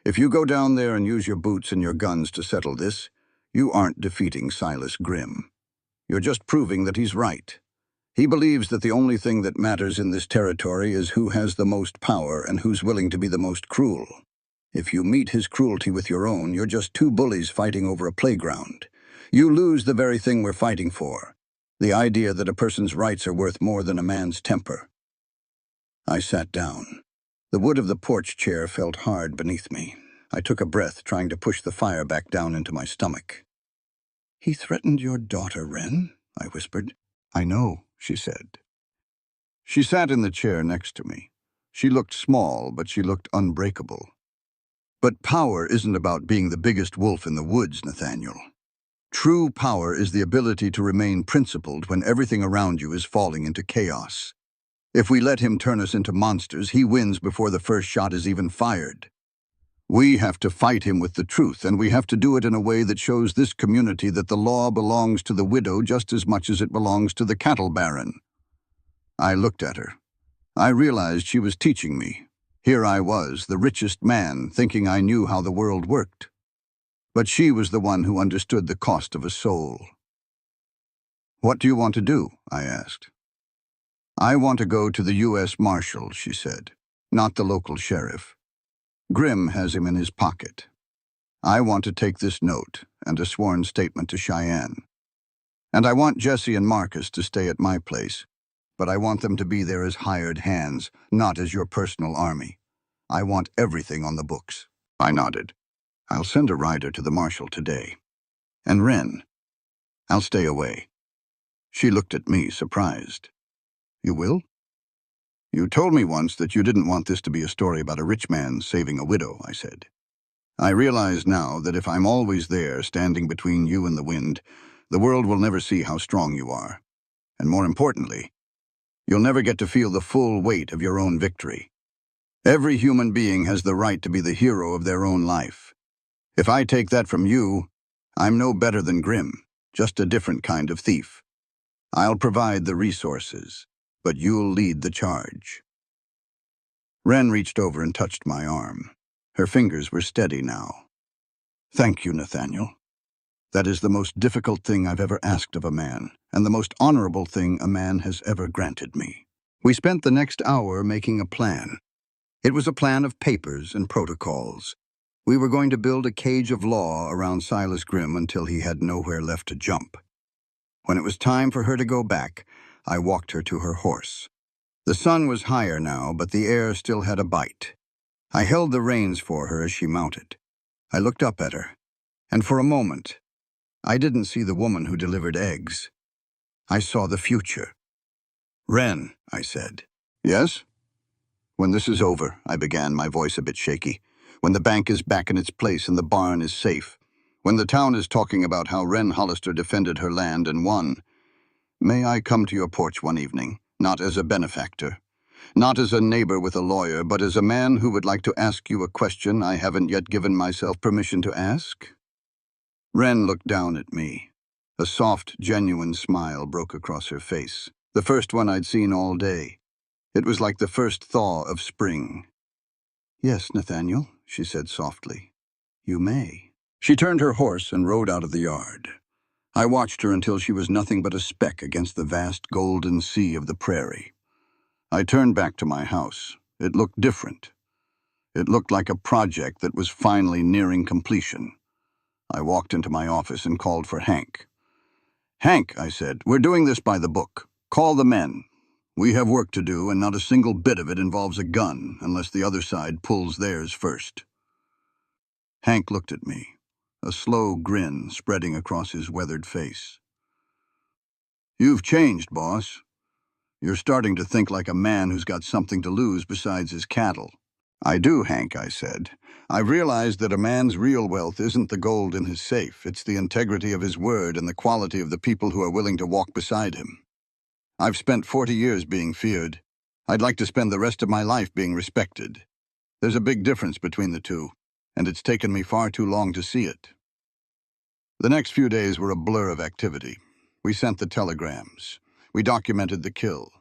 "If you go down there and use your boots and your guns to settle this, you aren't defeating Silas Grimm. You're just proving that he's right. He believes that the only thing that matters in this territory is who has the most power and who's willing to be the most cruel. If you meet his cruelty with your own, you're just 2 bullies fighting over a playground. You lose the very thing we're fighting for, the idea that a person's rights are worth more than a man's temper." I sat down. The wood of the porch chair felt hard beneath me. I took a breath, trying to push the fire back down into my stomach. He threatened your daughter, Wren, I whispered. I know, she said. She sat in the chair next to me. She looked small, but she looked unbreakable. But power isn't about being the biggest wolf in the woods, Nathaniel. True power is the ability to remain principled when everything around you is falling into chaos. If we let him turn us into monsters, he wins before the first shot is even fired. We have to fight him with the truth, and we have to do it in a way that shows this community that the law belongs to the widow just as much as it belongs to the cattle baron. I looked at her. I realized she was teaching me. Here I was, the richest man, thinking I knew how the world worked. But she was the one who understood the cost of a soul. What do you want to do? I asked. I want to go to the U.S. Marshal, she said, not the local sheriff. Grimm has him in his pocket. I want to take this note and a sworn statement to Cheyenne. And I want Jesse and Marcus to stay at my place, but I want them to be there as hired hands, not as your personal army. I want everything on the books. I nodded. I'll send a rider to the marshal today. And Wren, I'll stay away. She looked at me, surprised. You will? You told me once that you didn't want this to be a story about a rich man saving a widow, I said. I realize now that if I'm always there, standing between you and the wind, the world will never see how strong you are. And more importantly, you'll never get to feel the full weight of your own victory. Every human being has the right to be the hero of their own life. If I take that from you, I'm no better than Grimm, just a different kind of thief. I'll provide the resources, but you'll lead the charge. Wren reached over and touched my arm. Her fingers were steady now. Thank you, Nathaniel. That is the most difficult thing I've ever asked of a man, and the most honorable thing a man has ever granted me. We spent the next hour making a plan. It was a plan of papers and protocols. We were going to build a cage of law around Silas Grimm until he had nowhere left to jump. When it was time for her to go back, I walked her to her horse. The sun was higher now, but the air still had a bite. I held the reins for her as she mounted. I looked up at her, and for a moment, I didn't see the woman who delivered eggs. I saw the future. Wren, I said. Yes? When this is over, I began, my voice a bit shaky. When the bank is back in its place and the barn is safe. When the town is talking about how Wren Hollister defended her land and won. May I come to your porch one evening, not as a benefactor, not as a neighbor with a lawyer, but as a man who would like to ask you a question I haven't yet given myself permission to ask? Wren looked down at me. A soft, genuine smile broke across her face, the first one I'd seen all day. It was like the first thaw of spring. Yes, Nathaniel, she said softly. You may. She turned her horse and rode out of the yard. I watched her until she was nothing but a speck against the vast golden sea of the prairie. I turned back to my house. It looked different. It looked like a project that was finally nearing completion. I walked into my office and called for Hank. Hank, I said, we're doing this by the book. Call the men. We have work to do, and not a single bit of it involves a gun, unless the other side pulls theirs first. Hank looked at me, a slow grin spreading across his weathered face. You've changed, boss. You're starting to think like a man who's got something to lose besides his cattle. I do, Hank, I said. I've realized that a man's real wealth isn't the gold in his safe. It's the integrity of his word and the quality of the people who are willing to walk beside him. I've spent 40 years being feared. I'd like to spend the rest of my life being respected. There's a big difference between the two, and it's taken me far too long to see it. The next few days were a blur of activity. We sent the telegrams. We documented the kill.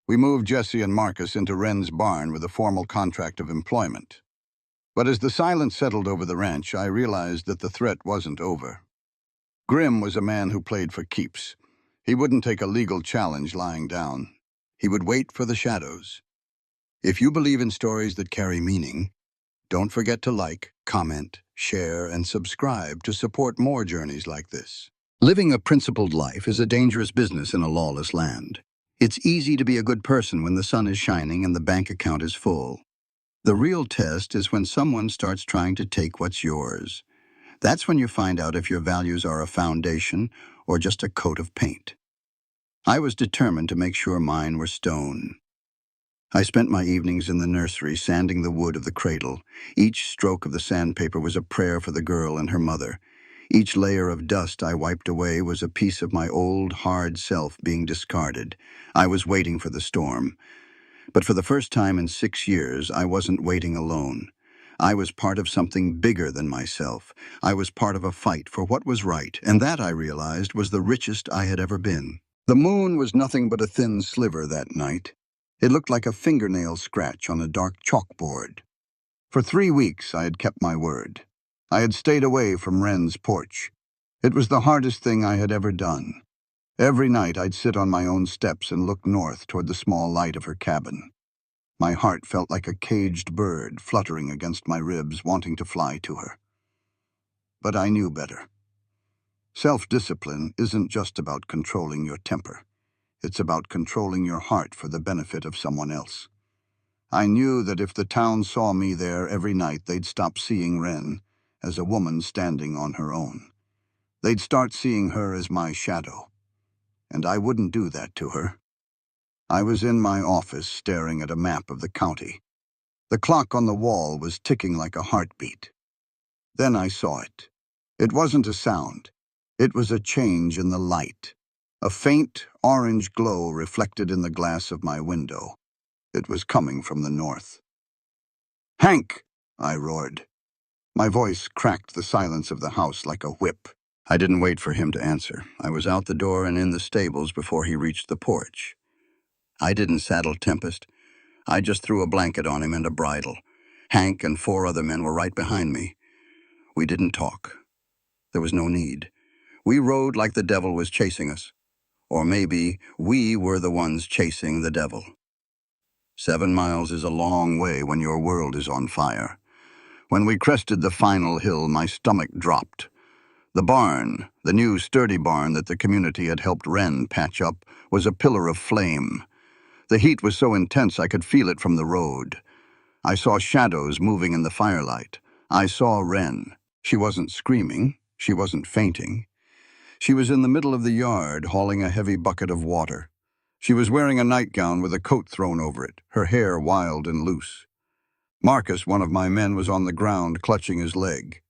We moved Jesse and Marcus into Wren's barn with a formal contract of employment. But as the silence settled over the ranch, I realized that the threat wasn't over. Grimm was a man who played for keeps. He wouldn't take a legal challenge lying down. He would wait for the shadows. If you believe in stories that carry meaning, don't forget to like, comment, share, and subscribe to support more journeys like this. Living a principled life is a dangerous business in a lawless land. It's easy to be a good person when the sun is shining and the bank account is full. The real test is when someone starts trying to take what's yours. That's when you find out if your values are a foundation or just a coat of paint. I was determined to make sure mine were stone. I spent my evenings in the nursery sanding the wood of the cradle. Each stroke of the sandpaper was a prayer for the girl and her mother. Each layer of dust I wiped away was a piece of my old, hard self being discarded. I was waiting for the storm. But for the first time in 6 years, I wasn't waiting alone. I was part of something bigger than myself. I was part of a fight for what was right, and that, I realized, was the richest I had ever been. The moon was nothing but a thin sliver that night. It looked like a fingernail scratch on a dark chalkboard. For 3 weeks, I had kept my word. I had stayed away from Wren's porch. It was the hardest thing I had ever done. Every night, I'd sit on my own steps and look north toward the small light of her cabin. My heart felt like a caged bird fluttering against my ribs, wanting to fly to her. But I knew better. Self-discipline isn't just about controlling your temper. It's about controlling your heart for the benefit of someone else. I knew that if the town saw me there every night, they'd stop seeing Wren as a woman standing on her own. They'd start seeing her as my shadow. And I wouldn't do that to her. I was in my office staring at a map of the county. The clock on the wall was ticking like a heartbeat. Then I saw it. It wasn't a sound. It was a change in the light. A faint orange glow reflected in the glass of my window. It was coming from the north. "Hank!" I roared. My voice cracked the silence of the house like a whip. I didn't wait for him to answer. I was out the door and in the stables before he reached the porch. I didn't saddle Tempest. I just threw a blanket on him and a bridle. Hank and 4 other men were right behind me. We didn't talk. There was no need. We rode like the devil was chasing us. Or maybe we were the ones chasing the devil. 7 miles is a long way when your world is on fire. When we crested the final hill, my stomach dropped. The barn, the new sturdy barn that the community had helped Wren patch up, was a pillar of flame. The heat was so intense I could feel it from the road. I saw shadows moving in the firelight. I saw Wren. She wasn't screaming. She wasn't fainting. She was in the middle of the yard, hauling a heavy bucket of water. She was wearing a nightgown with a coat thrown over it, her hair wild and loose. Marcus, one of my men, was on the ground, clutching his leg.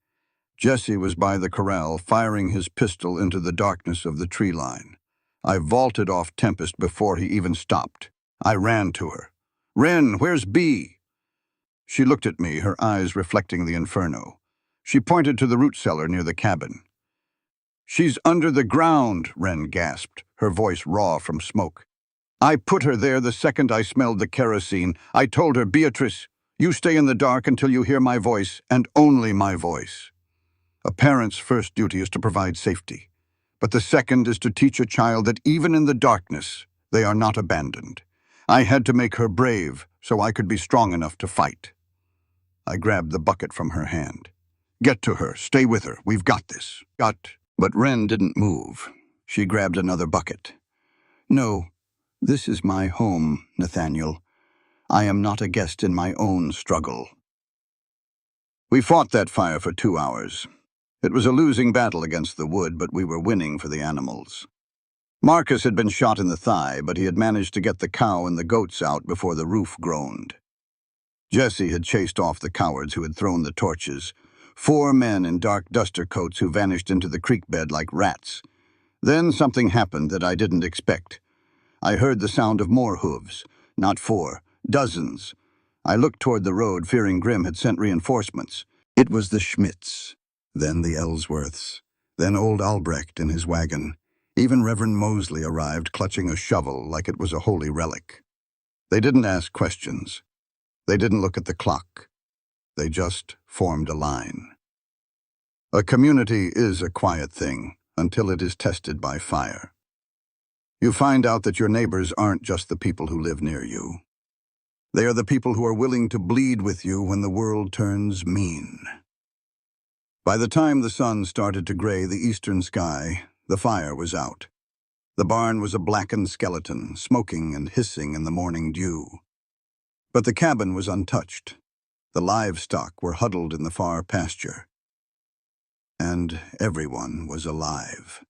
Jesse was by the corral, firing his pistol into the darkness of the tree line. I vaulted off Tempest before he even stopped. I ran to her. "Wren, where's Bee?" She looked at me, her eyes reflecting the inferno. She pointed to the root cellar near the cabin. "She's under the ground," Wren gasped, her voice raw from smoke. "I put her there the second I smelled the kerosene. I told her, 'Beatrice, you stay in the dark until you hear my voice, and only my voice.' A parent's first duty is to provide safety, but the second is to teach a child that even in the darkness, they are not abandoned. I had to make her brave so I could be strong enough to fight." I grabbed the bucket from her hand. "Get to her. Stay with her. We've got this." But Wren didn't move. She grabbed another bucket. "No, this is my home, Nathaniel. I am not a guest in my own struggle." We fought that fire for 2 hours. It was a losing battle against the wood, but we were winning for the animals. Marcus had been shot in the thigh, but he had managed to get the cow and the goats out before the roof groaned. Jesse had chased off the cowards who had thrown the torches. 4 men in dark duster coats who vanished into the creek bed like rats. Then something happened that I didn't expect. I heard the sound of more hooves. Not 4, dozens. I looked toward the road, fearing Grimm had sent reinforcements. It was the Schmidts, then the Ellsworths, then old Albrecht in his wagon. Even Reverend Mosley arrived, clutching a shovel like it was a holy relic. They didn't ask questions. They didn't look at the clock. They just formed a line. A community is a quiet thing until it is tested by fire. You find out that your neighbors aren't just the people who live near you. They are the people who are willing to bleed with you when the world turns mean. By the time the sun started to gray the eastern sky, the fire was out. The barn was a blackened skeleton, smoking and hissing in the morning dew. But the cabin was untouched. The livestock were huddled in the far pasture. and everyone was alive.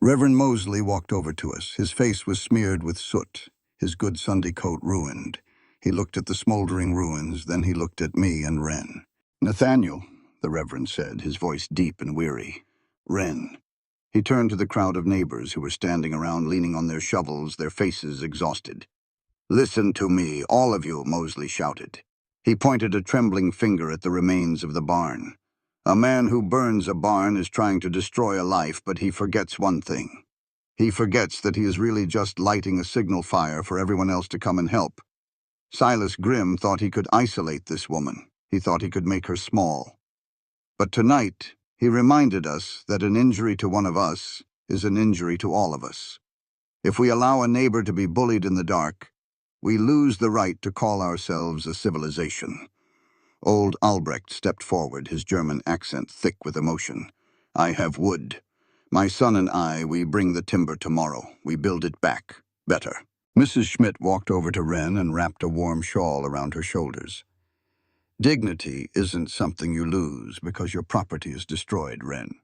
Reverend Mosley walked over to us. His face was smeared with soot, his good Sunday coat ruined. He looked at the smoldering ruins, then he looked at me and Wren. "Nathaniel," the Reverend said, his voice deep and weary. "Wren." He turned to the crowd of neighbors who were standing around, leaning on their shovels, their faces exhausted. "Listen to me, all of you," Mosley shouted. He pointed a trembling finger at the remains of the barn. "A man who burns a barn is trying to destroy a life, but he forgets one thing. He forgets that he is really just lighting a signal fire for everyone else to come and help. Silas Grimm thought he could isolate this woman. He thought he could make her small. But tonight, he reminded us that an injury to one of us is an injury to all of us. If we allow a neighbor to be bullied in the dark, we lose the right to call ourselves a civilization." Old Albrecht stepped forward, his German accent thick with emotion. "I have wood. My son and I, we bring the timber tomorrow. We build it back. Better." Mrs. Schmidt walked over to Wren and wrapped a warm shawl around her shoulders. "Dignity isn't something you lose because your property is destroyed, Wren.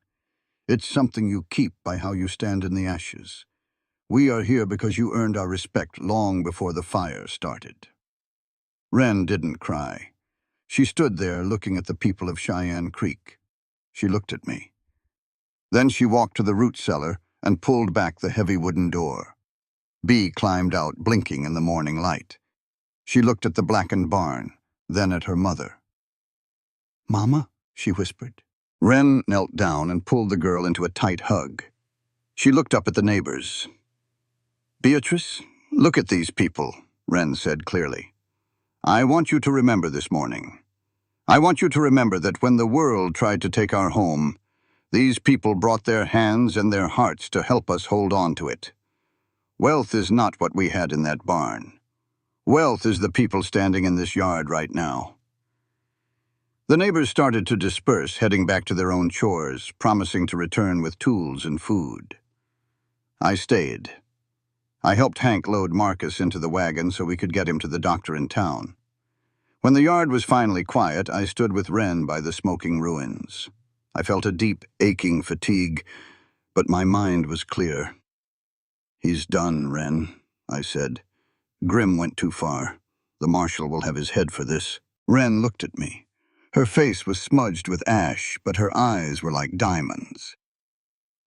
It's something you keep by how you stand in the ashes. We are here because you earned our respect long before the fire started." Wren didn't cry. She stood there looking at the people of Cheyenne Creek. She looked at me. Then she walked to the root cellar and pulled back the heavy wooden door. Bee climbed out, blinking in the morning light. She looked at the blackened barn, then at her mother. "Mama?" she whispered. Wren knelt down and pulled the girl into a tight hug. She looked up at the neighbors. "Beatrice, look at these people," Wren said clearly. "I want you to remember this morning. I want you to remember that when the world tried to take our home, these people brought their hands and their hearts to help us hold on to it. Wealth is not what we had in that barn. Wealth is the people standing in this yard right now." The neighbors started to disperse, heading back to their own chores, promising to return with tools and food. I stayed. I helped Hank load Marcus into the wagon so we could get him to the doctor in town. When the yard was finally quiet, I stood with Wren by the smoking ruins. I felt a deep, aching fatigue, but my mind was clear. "He's done, Wren," I said. "Grimm went too far. The marshal will have his head for this." Wren looked at me. Her face was smudged with ash, but her eyes were like diamonds.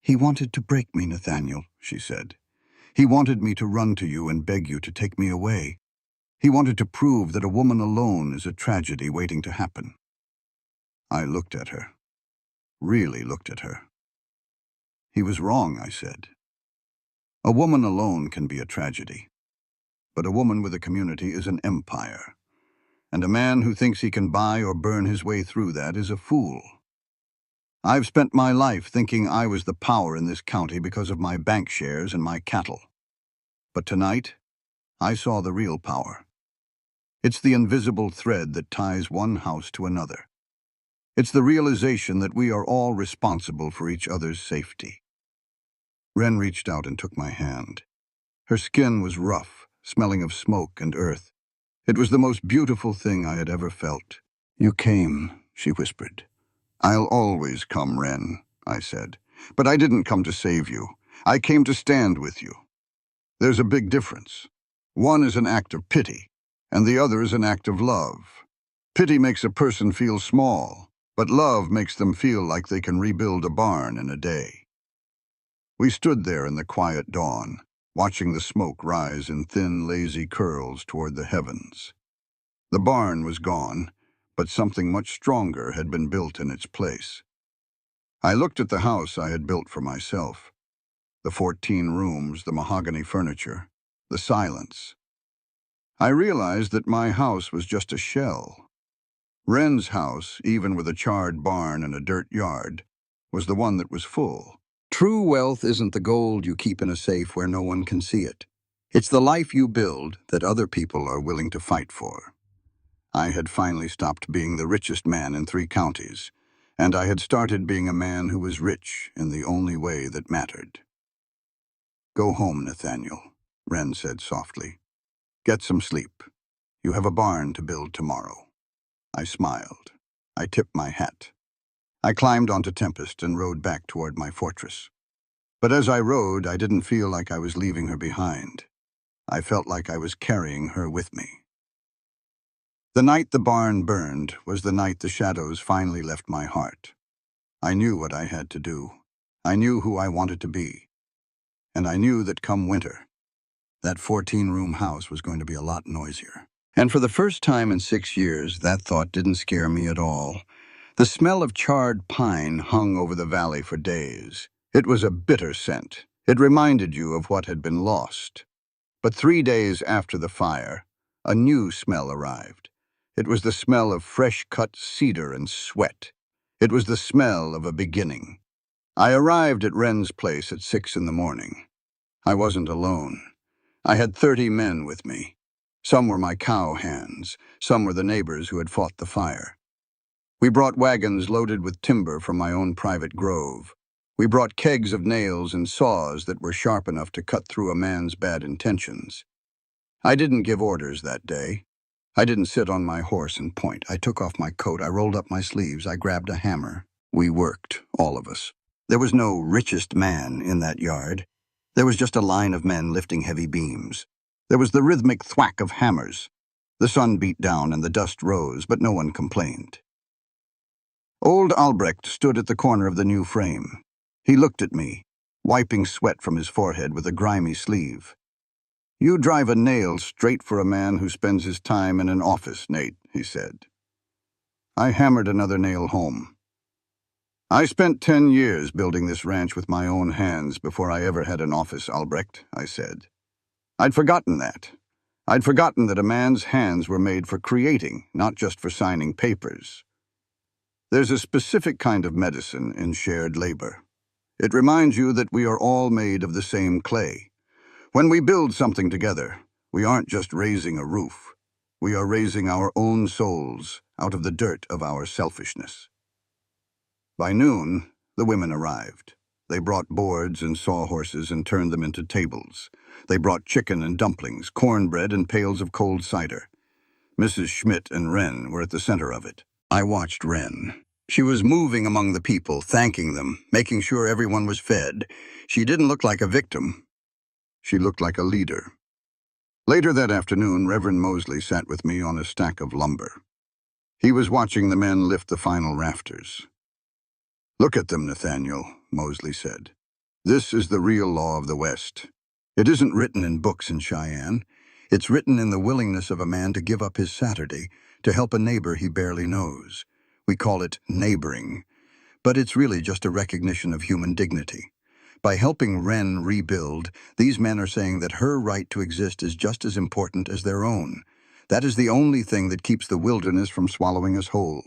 "He wanted to break me, Nathaniel," she said. "He wanted me to run to you and beg you to take me away. He wanted to prove that a woman alone is a tragedy waiting to happen." I looked at her. Really looked at her. "He was wrong," I said. "A woman alone can be a tragedy. But a woman with a community is an empire. And a man who thinks he can buy or burn his way through that is a fool. I've spent my life thinking I was the power in this county because of my bank shares and my cattle. But tonight, I saw the real power. It's the invisible thread that ties one house to another. It's the realization that we are all responsible for each other's safety." Wren reached out and took my hand. Her skin was rough, smelling of smoke and earth. It was the most beautiful thing I had ever felt. "You came," she whispered. "I'll always come, Wren," I said. "But I didn't come to save you. I came to stand with you. There's a big difference. One is an act of pity, and the other is an act of love. Pity makes a person feel small, but love makes them feel like they can rebuild a barn in a day." We stood there in the quiet dawn, watching the smoke rise in thin, lazy curls toward the heavens. The barn was gone, but something much stronger had been built in its place. I looked at the house I had built for myself. The 14 rooms, the mahogany furniture, the silence. I realized that my house was just a shell. Wren's house, even with a charred barn and a dirt yard, was the one that was full. True wealth isn't the gold you keep in a safe where no one can see it. It's the life you build that other people are willing to fight for. I had finally stopped being the richest man in 3 counties, and I had started being a man who was rich in the only way that mattered. "Go home, Nathaniel," Wren said softly. "Get some sleep. You have a barn to build tomorrow." I smiled. I tipped my hat. I climbed onto Tempest and rode back toward my fortress. But as I rode, I didn't feel like I was leaving her behind. I felt like I was carrying her with me. The night the barn burned was the night the shadows finally left my heart. I knew what I had to do. I knew who I wanted to be. And I knew that come winter, that 14-room house was going to be a lot noisier. And for the first time in 6 years, that thought didn't scare me at all. The smell of charred pine hung over the valley for days. It was a bitter scent. It reminded you of what had been lost. But 3 days after the fire, a new smell arrived. It was the smell of fresh-cut cedar and sweat. It was the smell of a beginning. I arrived at Wren's place at 6 in the morning. I wasn't alone. I had 30 men with me. Some were my cow hands. Some were the neighbors who had fought the fire. We brought wagons loaded with timber from my own private grove. We brought kegs of nails and saws that were sharp enough to cut through a man's bad intentions. I didn't give orders that day. I didn't sit on my horse and point. I took off my coat, I rolled up my sleeves, I grabbed a hammer. We worked, all of us. There was no richest man in that yard. There was just a line of men lifting heavy beams. There was the rhythmic thwack of hammers. The sun beat down and the dust rose, but no one complained. Old Albrecht stood at the corner of the new frame. He looked at me, wiping sweat from his forehead with a grimy sleeve. "You drive a nail straight for a man who spends his time in an office, Nate," he said. I hammered another nail home. "I spent 10 years building this ranch with my own hands before I ever had an office, Albrecht," I said. I'd forgotten that. I'd forgotten that a man's hands were made for creating, not just for signing papers. There's a specific kind of medicine in shared labor. It reminds you that we are all made of the same clay. When we build something together, we aren't just raising a roof. We are raising our own souls out of the dirt of our selfishness. By noon, the women arrived. They brought boards and sawhorses and turned them into tables. They brought chicken and dumplings, cornbread and pails of cold cider. Mrs. Schmidt and Wren were at the center of it. I watched Wren. She was moving among the people, thanking them, making sure everyone was fed. She didn't look like a victim. She looked like a leader. Later that afternoon, Reverend Mosley sat with me on a stack of lumber. He was watching the men lift the final rafters. "Look at them, Nathaniel," Mosley said. "This is the real law of the West. It isn't written in books in Cheyenne. It's written in the willingness of a man to give up his Saturday to help a neighbor he barely knows. We call it neighboring, but it's really just a recognition of human dignity. By helping Wren rebuild, these men are saying that her right to exist is just as important as their own. That is the only thing that keeps the wilderness from swallowing us whole."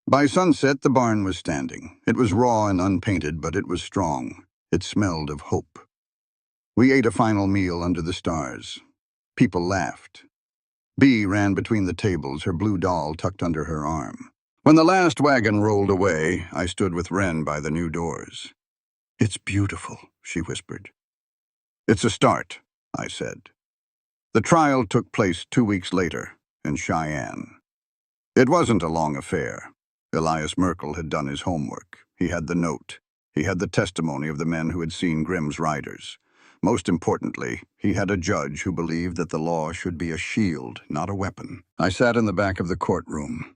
By sunset, the barn was standing. It was raw and unpainted, but it was strong. It smelled of hope. We ate a final meal under the stars. People laughed. Bee ran between the tables, her blue doll tucked under her arm. When the last wagon rolled away, I stood with Wren by the new doors. "It's beautiful," she whispered. "It's a start," I said. The trial took place 2 weeks later, in Cheyenne. It wasn't a long affair. Elias Merkel had done his homework. He had the note. He had the testimony of the men who had seen Grimm's riders. Most importantly, he had a judge who believed that the law should be a shield, not a weapon. I sat in the back of the courtroom.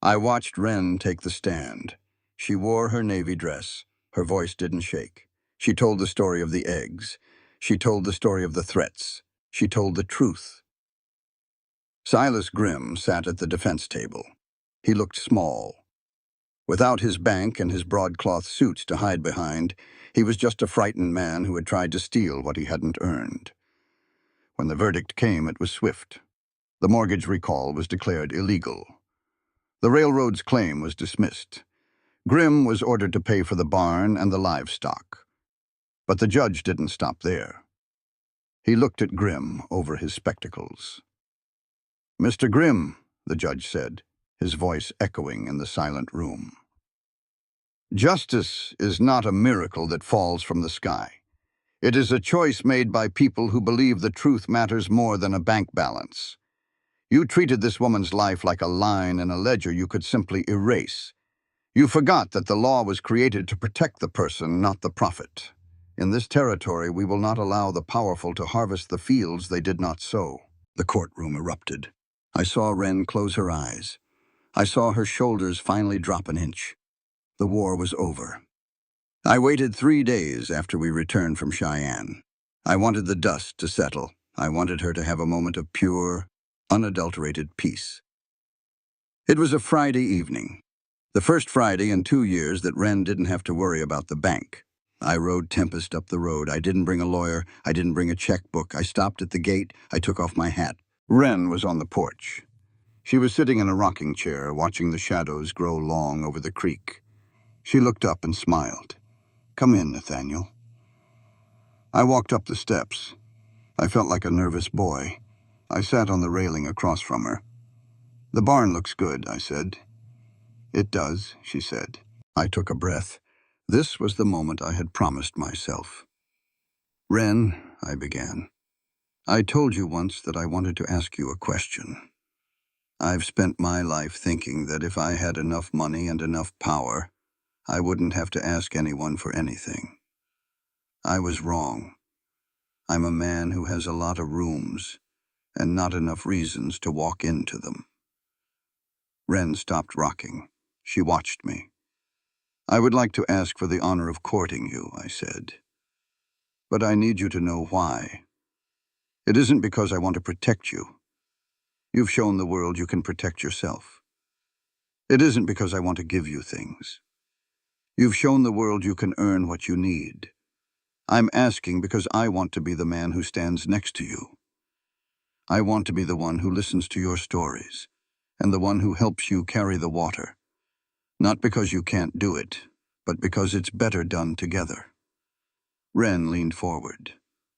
I watched Wren take the stand. She wore her navy dress. Her voice didn't shake. She told the story of the eggs. She told the story of the threats. She told the truth. Silas Grimm sat at the defense table. He looked small. Without his bank and his broadcloth suits to hide behind, he was just a frightened man who had tried to steal what he hadn't earned. When the verdict came, it was swift. The mortgage recall was declared illegal. The railroad's claim was dismissed. Grimm was ordered to pay for the barn and the livestock. But the judge didn't stop there. He looked at Grimm over his spectacles. "Mr. Grimm," the judge said, his voice echoing in the silent room. "Justice is not a miracle that falls from the sky. It is a choice made by people who believe the truth matters more than a bank balance. You treated this woman's life like a line in a ledger you could simply erase. You forgot that the law was created to protect the person, not the profit. In this territory, we will not allow the powerful to harvest the fields they did not sow. The courtroom erupted. I saw Wren close her eyes. I saw her shoulders finally drop an inch. The war was over. I waited 3 days after we returned from Cheyenne. I wanted the dust to settle. I wanted her to have a moment of pure, unadulterated peace. It was a Friday evening. The first Friday in 2 years that Wren didn't have to worry about the bank. I rode Tempest up the road. I didn't bring a lawyer. I didn't bring a checkbook. I stopped at the gate. I took off my hat. Wren was on the porch. She was sitting in a rocking chair, watching the shadows grow long over the creek. She looked up and smiled. "Come in, Nathaniel." I walked up the steps. I felt like a nervous boy. I sat on the railing across from her. "The barn looks good," I said. "It does," she said. I took a breath. This was the moment I had promised myself. "Wren," I began, "I told you once that I wanted to ask you a question. I've spent my life thinking that if I had enough money and enough power, I wouldn't have to ask anyone for anything. I was wrong. I'm a man who has a lot of rooms and not enough reasons to walk into them." Wren stopped rocking. She watched me. "I would like to ask for the honor of courting you," I said. "But I need you to know why. It isn't because I want to protect you. You've shown the world you can protect yourself. It isn't because I want to give you things. You've shown the world you can earn what you need. I'm asking because I want to be the man who stands next to you. I want to be the one who listens to your stories and the one who helps you carry the water. Not because you can't do it, but because it's better done together." Wren leaned forward.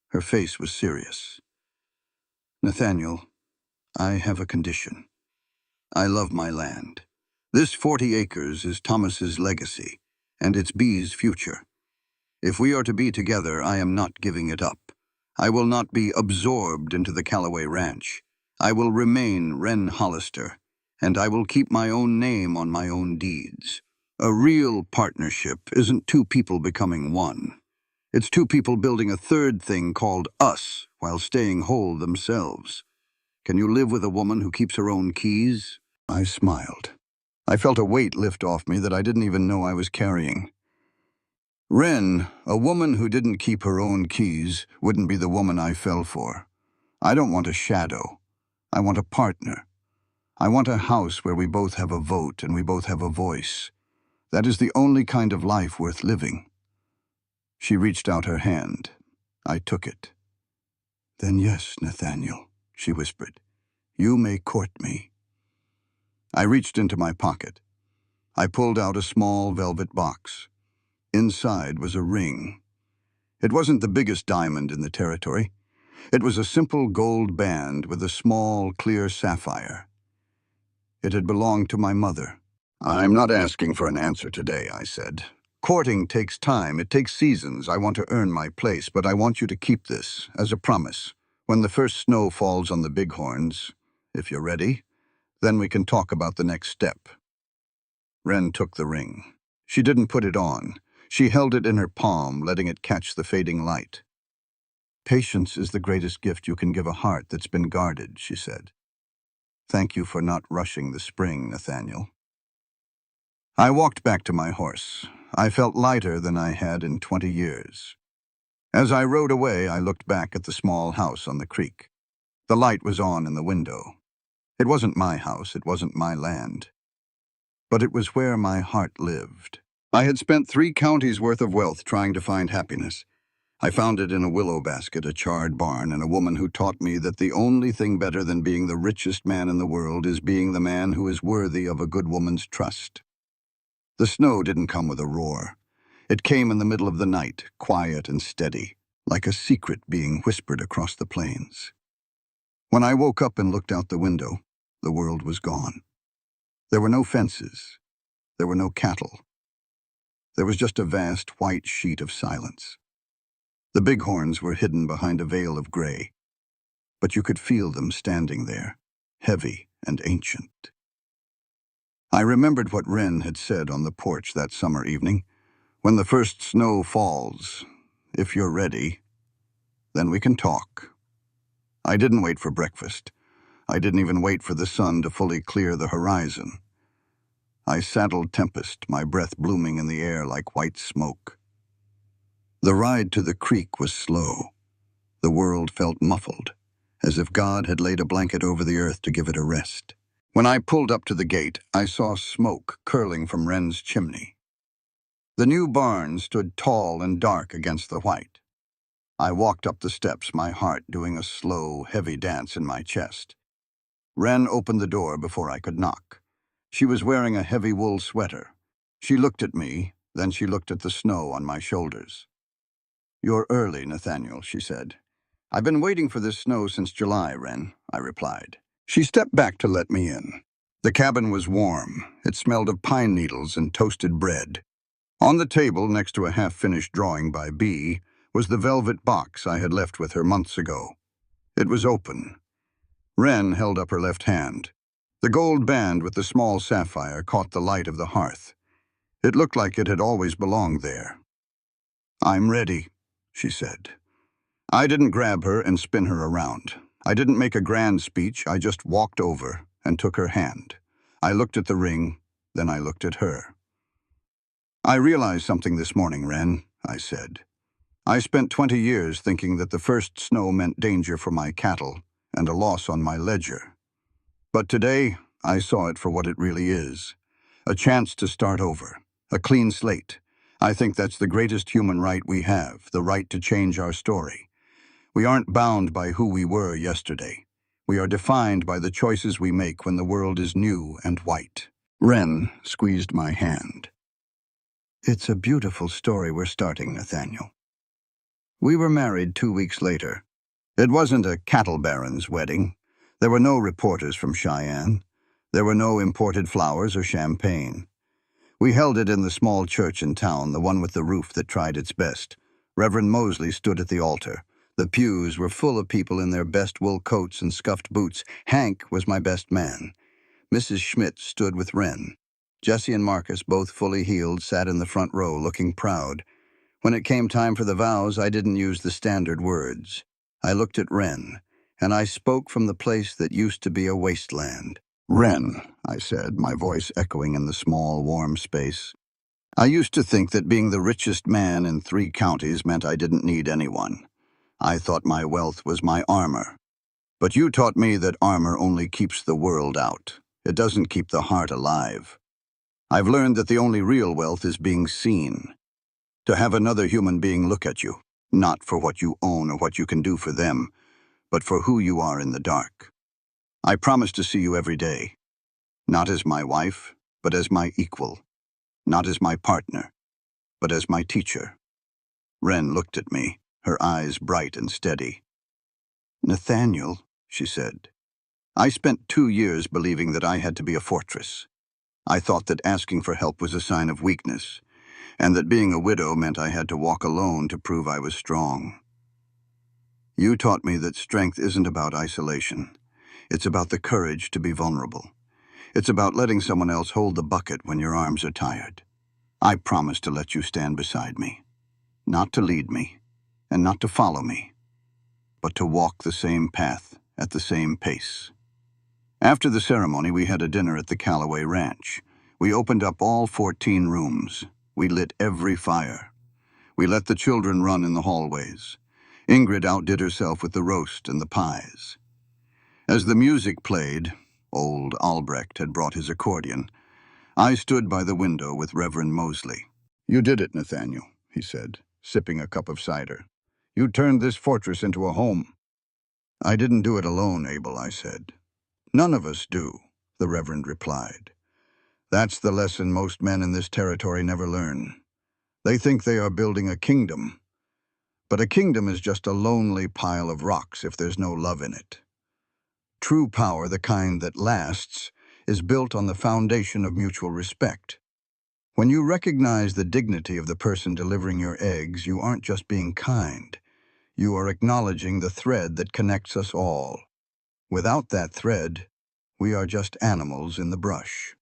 Her face was serious. "Nathaniel, I have a condition. I love my land. This 40 acres is Thomas's legacy, and it's Bee's future. If we are to be together, I am not giving it up. I will not be absorbed into the Callaway Ranch. I will remain Wren Hollister, and I will keep my own name on my own deeds. A real partnership isn't two people becoming one. It's two people building a third thing called us while staying whole themselves. Can you live with a woman who keeps her own keys?" I smiled. I felt a weight lift off me that I didn't even know I was carrying. "Wren, a woman who didn't keep her own keys wouldn't be the woman I fell for. I don't want a shadow. I want a partner. I want a house where we both have a vote and we both have a voice. That is the only kind of life worth living." She reached out her hand. I took it. "Then yes, Nathaniel," she whispered. "You may court me." I reached into my pocket. I pulled out a small velvet box. Inside was a ring. It wasn't the biggest diamond in the territory. It was a simple gold band with a small, clear sapphire. It had belonged to my mother. "I'm not asking for an answer today," I said. "Courting takes time. It takes seasons. I want to earn my place, but I want you to keep this as a promise. When the first snow falls on the bighorns, if you're ready, then we can talk about the next step." Wren took the ring. She didn't put it on. She held it in her palm, letting it catch the fading light. "Patience is the greatest gift you can give a heart that's been guarded," she said. "Thank you for not rushing the spring, Nathaniel." I walked back to my horse. I felt lighter than I had in 20 years. As I rode away, I looked back at the small house on the creek. The light was on in the window. It wasn't my house, it wasn't my land. But it was where my heart lived. I had spent 3 counties' worth of wealth trying to find happiness. I found it in a willow basket, a charred barn, and a woman who taught me that the only thing better than being the richest man in the world is being the man who is worthy of a good woman's trust. The snow didn't come with a roar. It came in the middle of the night, quiet and steady, like a secret being whispered across the plains. When I woke up and looked out the window, the world was gone. There were no fences. There were no cattle. There was just a vast white sheet of silence. The bighorns were hidden behind a veil of gray, but you could feel them standing there, heavy and ancient. I remembered what Wren had said on the porch that summer evening. When the first snow falls, if you're ready, then we can talk. I didn't wait for breakfast. I didn't even wait for the sun to fully clear the horizon. I saddled Tempest, my breath blooming in the air like white smoke. The ride to the creek was slow. The world felt muffled, as if God had laid a blanket over the earth to give it a rest. When I pulled up to the gate, I saw smoke curling from Wren's chimney. The new barn stood tall and dark against the white. I walked up the steps, my heart doing a slow, heavy dance in my chest. Wren opened the door before I could knock. She was wearing a heavy wool sweater. She looked at me, then she looked at the snow on my shoulders. "You're early, Nathaniel," she said. "I've been waiting for this snow since July, Wren," I replied. She stepped back to let me in. The cabin was warm. It smelled of pine needles and toasted bread. On the table, next to a half-finished drawing by B, was the velvet box I had left with her months ago. It was open. Wren held up her left hand. The gold band with the small sapphire caught the light of the hearth. It looked like it had always belonged there. "I'm ready," she said. I didn't grab her and spin her around. I didn't make a grand speech, I just walked over and took her hand. I looked at the ring, then I looked at her. "I realized something this morning, Wren," I said. "I spent 20 years thinking that the first snow meant danger for my cattle and a loss on my ledger. But today, I saw it for what it really is. A chance to start over, a clean slate. I think that's the greatest human right we have, the right to change our story. We aren't bound by who we were yesterday. We are defined by the choices we make when the world is new and white." Wren squeezed my hand. "It's a beautiful story we're starting, Nathaniel." We were married 2 weeks later. It wasn't a cattle baron's wedding. There were no reporters from Cheyenne. There were no imported flowers or champagne. We held it in the small church in town, the one with the roof that tried its best. Reverend Mosley stood at the altar. The pews were full of people in their best wool coats and scuffed boots. Hank was my best man. Mrs. Schmidt stood with Wren. Jesse and Marcus, both fully healed, sat in the front row, looking proud. When it came time for the vows, I didn't use the standard words. I looked at Wren, and I spoke from the place that used to be a wasteland. "Wren," I said, my voice echoing in the small, warm space. "I used to think that being the richest man in 3 counties meant I didn't need anyone. I thought my wealth was my armor. But you taught me that armor only keeps the world out. It doesn't keep the heart alive. I've learned that the only real wealth is being seen. To have another human being look at you, not for what you own or what you can do for them, but for who you are in the dark. I promise to see you every day, not as my wife, but as my equal, not as my partner, but as my teacher." Wren looked at me, her eyes bright and steady. "Nathaniel," she said, "I spent 2 years believing that I had to be a fortress. I thought that asking for help was a sign of weakness, and that being a widow meant I had to walk alone to prove I was strong. You taught me that strength isn't about isolation. It's about the courage to be vulnerable. It's about letting someone else hold the bucket when your arms are tired. I promise to let you stand beside me, not to lead me, and not to follow me, but to walk the same path at the same pace." After the ceremony, we had a dinner at the Callaway Ranch. We opened up all 14 rooms. We lit every fire. We let the children run in the hallways. Ingrid outdid herself with the roast and the pies. As the music played, old Albrecht had brought his accordion. I stood by the window with Reverend Mosley. "You did it, Nathaniel," he said, sipping a cup of cider. "You turned this fortress into a home." "I didn't do it alone, Abel," I said. "None of us do," the Reverend replied. "That's the lesson most men in this territory never learn. They think they are building a kingdom, but a kingdom is just a lonely pile of rocks if there's no love in it. True power, the kind that lasts, is built on the foundation of mutual respect. When you recognize the dignity of the person delivering your eggs, you aren't just being kind. You are acknowledging the thread that connects us all. Without that thread, we are just animals in the brush."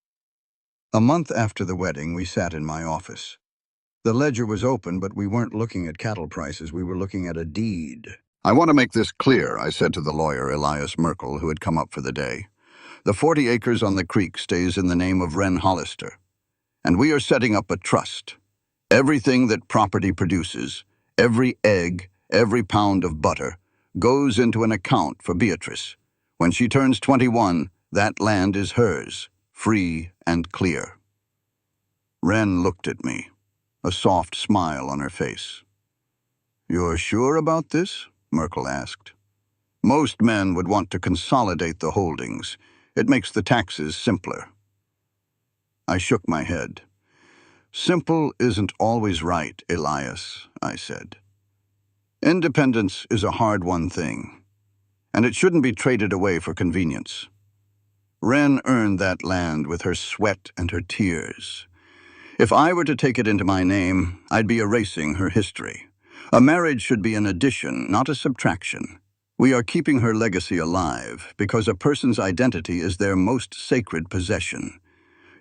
A month after the wedding, we sat in my office. The ledger was open, but we weren't looking at cattle prices. We were looking at a deed. "I want to make this clear," I said to the lawyer, Elias Merkel, who had come up for the day. "The 40 acres on the creek stays in the name of Wren Hollister, and we are setting up a trust. Everything that property produces, every egg, every pound of butter, goes into an account for Beatrice. When she turns 21, that land is hers, free and clear." Wren looked at me, a soft smile on her face. "You're sure about this?" Merkel asked. "Most men would want to consolidate the holdings. It makes the taxes simpler." I shook my head. "Simple isn't always right, Elias," I said. "Independence is a hard-won thing, and it shouldn't be traded away for convenience. Wren earned that land with her sweat and her tears. If I were to take it into my name, I'd be erasing her history. A marriage should be an addition, not a subtraction. We are keeping her legacy alive because a person's identity is their most sacred possession.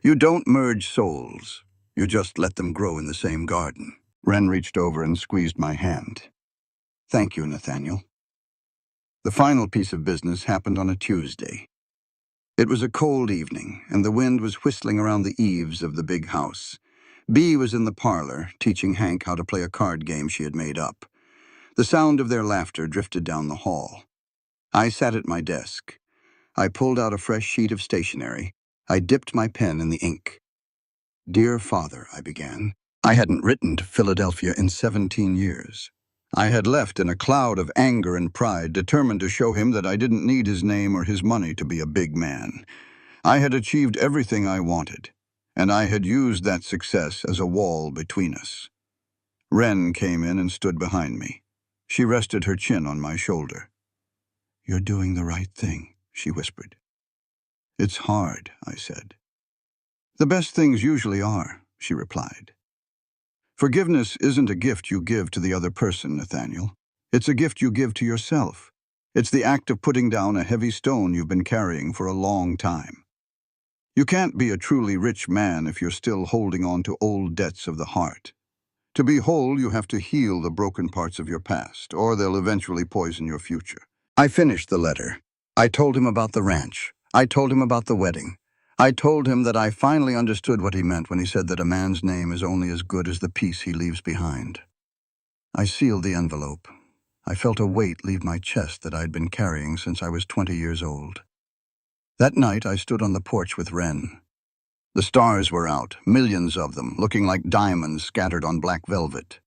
You don't merge souls. You just let them grow in the same garden." Wren reached over and squeezed my hand. "Thank you, Nathaniel." The final piece of business happened on a Tuesday. It was a cold evening, and the wind was whistling around the eaves of the big house. Bea was in the parlor, teaching Hank how to play a card game she had made up. The sound of their laughter drifted down the hall. I sat at my desk. I pulled out a fresh sheet of stationery. I dipped my pen in the ink. "Dear Father," I began. I hadn't written to Philadelphia in 17 years. I had left in a cloud of anger and pride, determined to show him that I didn't need his name or his money to be a big man. I had achieved everything I wanted, and I had used that success as a wall between us. Wren came in and stood behind me. She rested her chin on my shoulder. "You're doing the right thing," she whispered. "It's hard," I said. "The best things usually are," she replied. "Forgiveness isn't a gift you give to the other person, Nathaniel. It's a gift you give to yourself. It's the act of putting down a heavy stone you've been carrying for a long time. You can't be a truly rich man if you're still holding on to old debts of the heart. To be whole, you have to heal the broken parts of your past, or they'll eventually poison your future." I finished the letter. I told him about the ranch. I told him about the wedding. I told him that I finally understood what he meant when he said that a man's name is only as good as the peace he leaves behind. I sealed the envelope. I felt a weight leave my chest that I'd been carrying since I was 20 years old. That night, I stood on the porch with Wren. The stars were out, millions of them, looking like diamonds scattered on black velvet.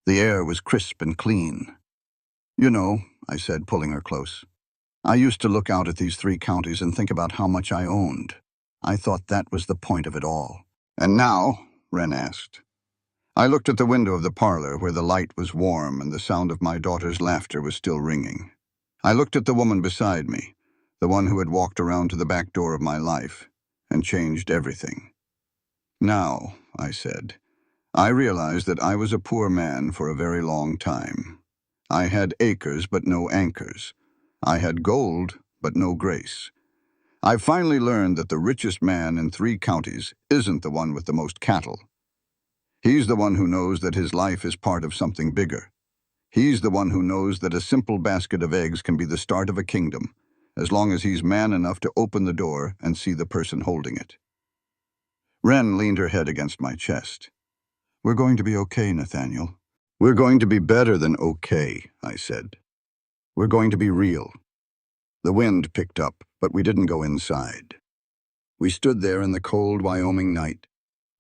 The air was crisp and clean. "You know," I said, pulling her close, "I used to look out at these 3 counties and think about how much I owned. I thought that was the point of it all." "And now?" Wren asked. I looked at the window of the parlor where the light was warm and the sound of my daughter's laughter was still ringing. I looked at the woman beside me, the one who had walked around to the back door of my life and changed everything. "Now," I said, "I realized that I was a poor man for a very long time. I had acres but no anchors. I had gold but no grace. I finally learned that the richest man in 3 counties isn't the one with the most cattle. He's the one who knows that his life is part of something bigger. He's the one who knows that a simple basket of eggs can be the start of a kingdom, as long as he's man enough to open the door and see the person holding it." Wren leaned her head against my chest. "We're going to be okay, Nathaniel." "We're going to be better than okay," I said. "We're going to be real." The wind picked up, but we didn't go inside. We stood there in the cold Wyoming night,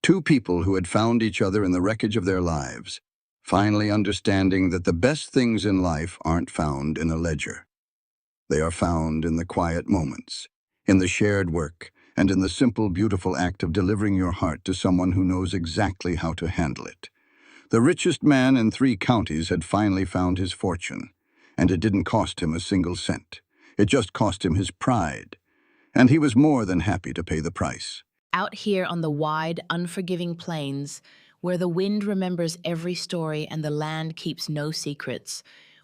2 people who had found each other in the wreckage of their lives, finally understanding that the best things in life aren't found in a ledger. They are found in the quiet moments, in the shared work, and in the simple, beautiful act of delivering your heart to someone who knows exactly how to handle it. The richest man in 3 counties had finally found his fortune, and it didn't cost him a single cent. It just cost him his pride, and he was more than happy to pay the price. Out here on the wide, unforgiving plains, where the wind remembers every story and the land keeps no secrets,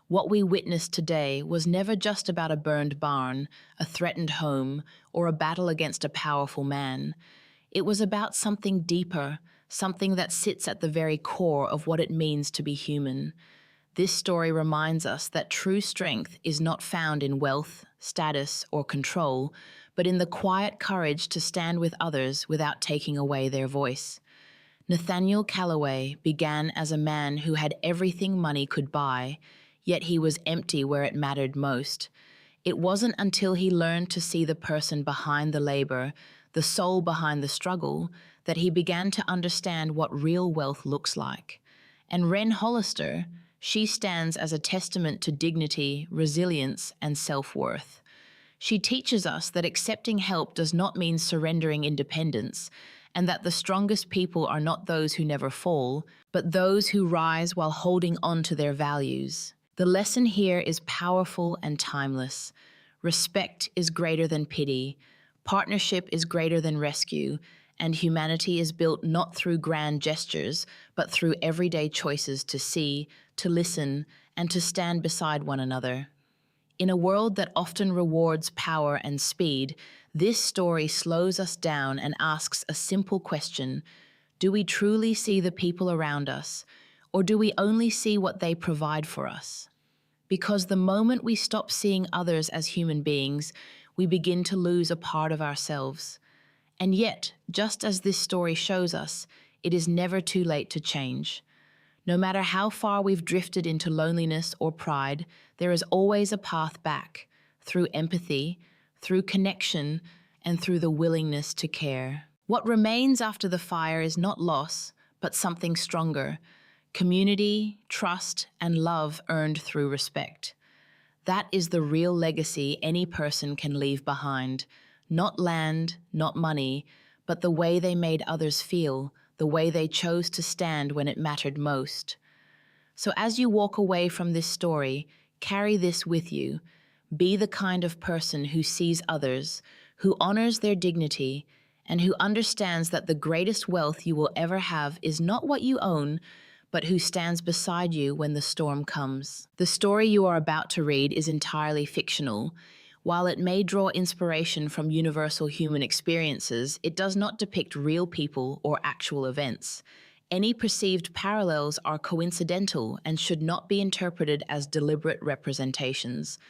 what we witnessed today was never just about a burned barn, a threatened home, or a battle against a powerful man. It was about something deeper, something that sits at the very core of what it means to be human. This story reminds us that true strength is not found in wealth, status, or control, but in the quiet courage to stand with others without taking away their voice. Nathaniel Calloway began as a man who had everything money could buy, yet he was empty where it mattered most. It wasn't until he learned to see the person behind the labor, the soul behind the struggle, that he began to understand what real wealth looks like. And Ren Hollister, she stands as a testament to dignity, resilience, and self-worth. She teaches us that accepting help does not mean surrendering independence, and that the strongest people are not those who never fall, but those who rise while holding on to their values. The lesson here is powerful and timeless. Respect is greater than pity, partnership is greater than rescue, and humanity is built not through grand gestures, but through everyday choices to see, to listen, and to stand beside one another. In a world that often rewards power and speed, this story slows us down and asks a simple question: do we truly see the people around us, or do we only see what they provide for us? Because the moment we stop seeing others as human beings, we begin to lose a part of ourselves. And yet, just as this story shows us, it is never too late to change. No matter how far we've drifted into loneliness or pride, there is always a path back, through empathy, through connection, and through the willingness to care. What remains after the fire is not loss, but something stronger: community, trust, and love earned through respect. That is the real legacy any person can leave behind. Not land, not money, but the way they made others feel, the way they chose to stand when it mattered most. So as you walk away from this story, carry this with you. Be the kind of person who sees others, who honors their dignity, and who understands that the greatest wealth you will ever have is not what you own, but who stands beside you when the storm comes. The story you are about to read is entirely fictional. While it may draw inspiration from universal human experiences, it does not depict real people or actual events. Any perceived parallels are coincidental and should not be interpreted as deliberate representations.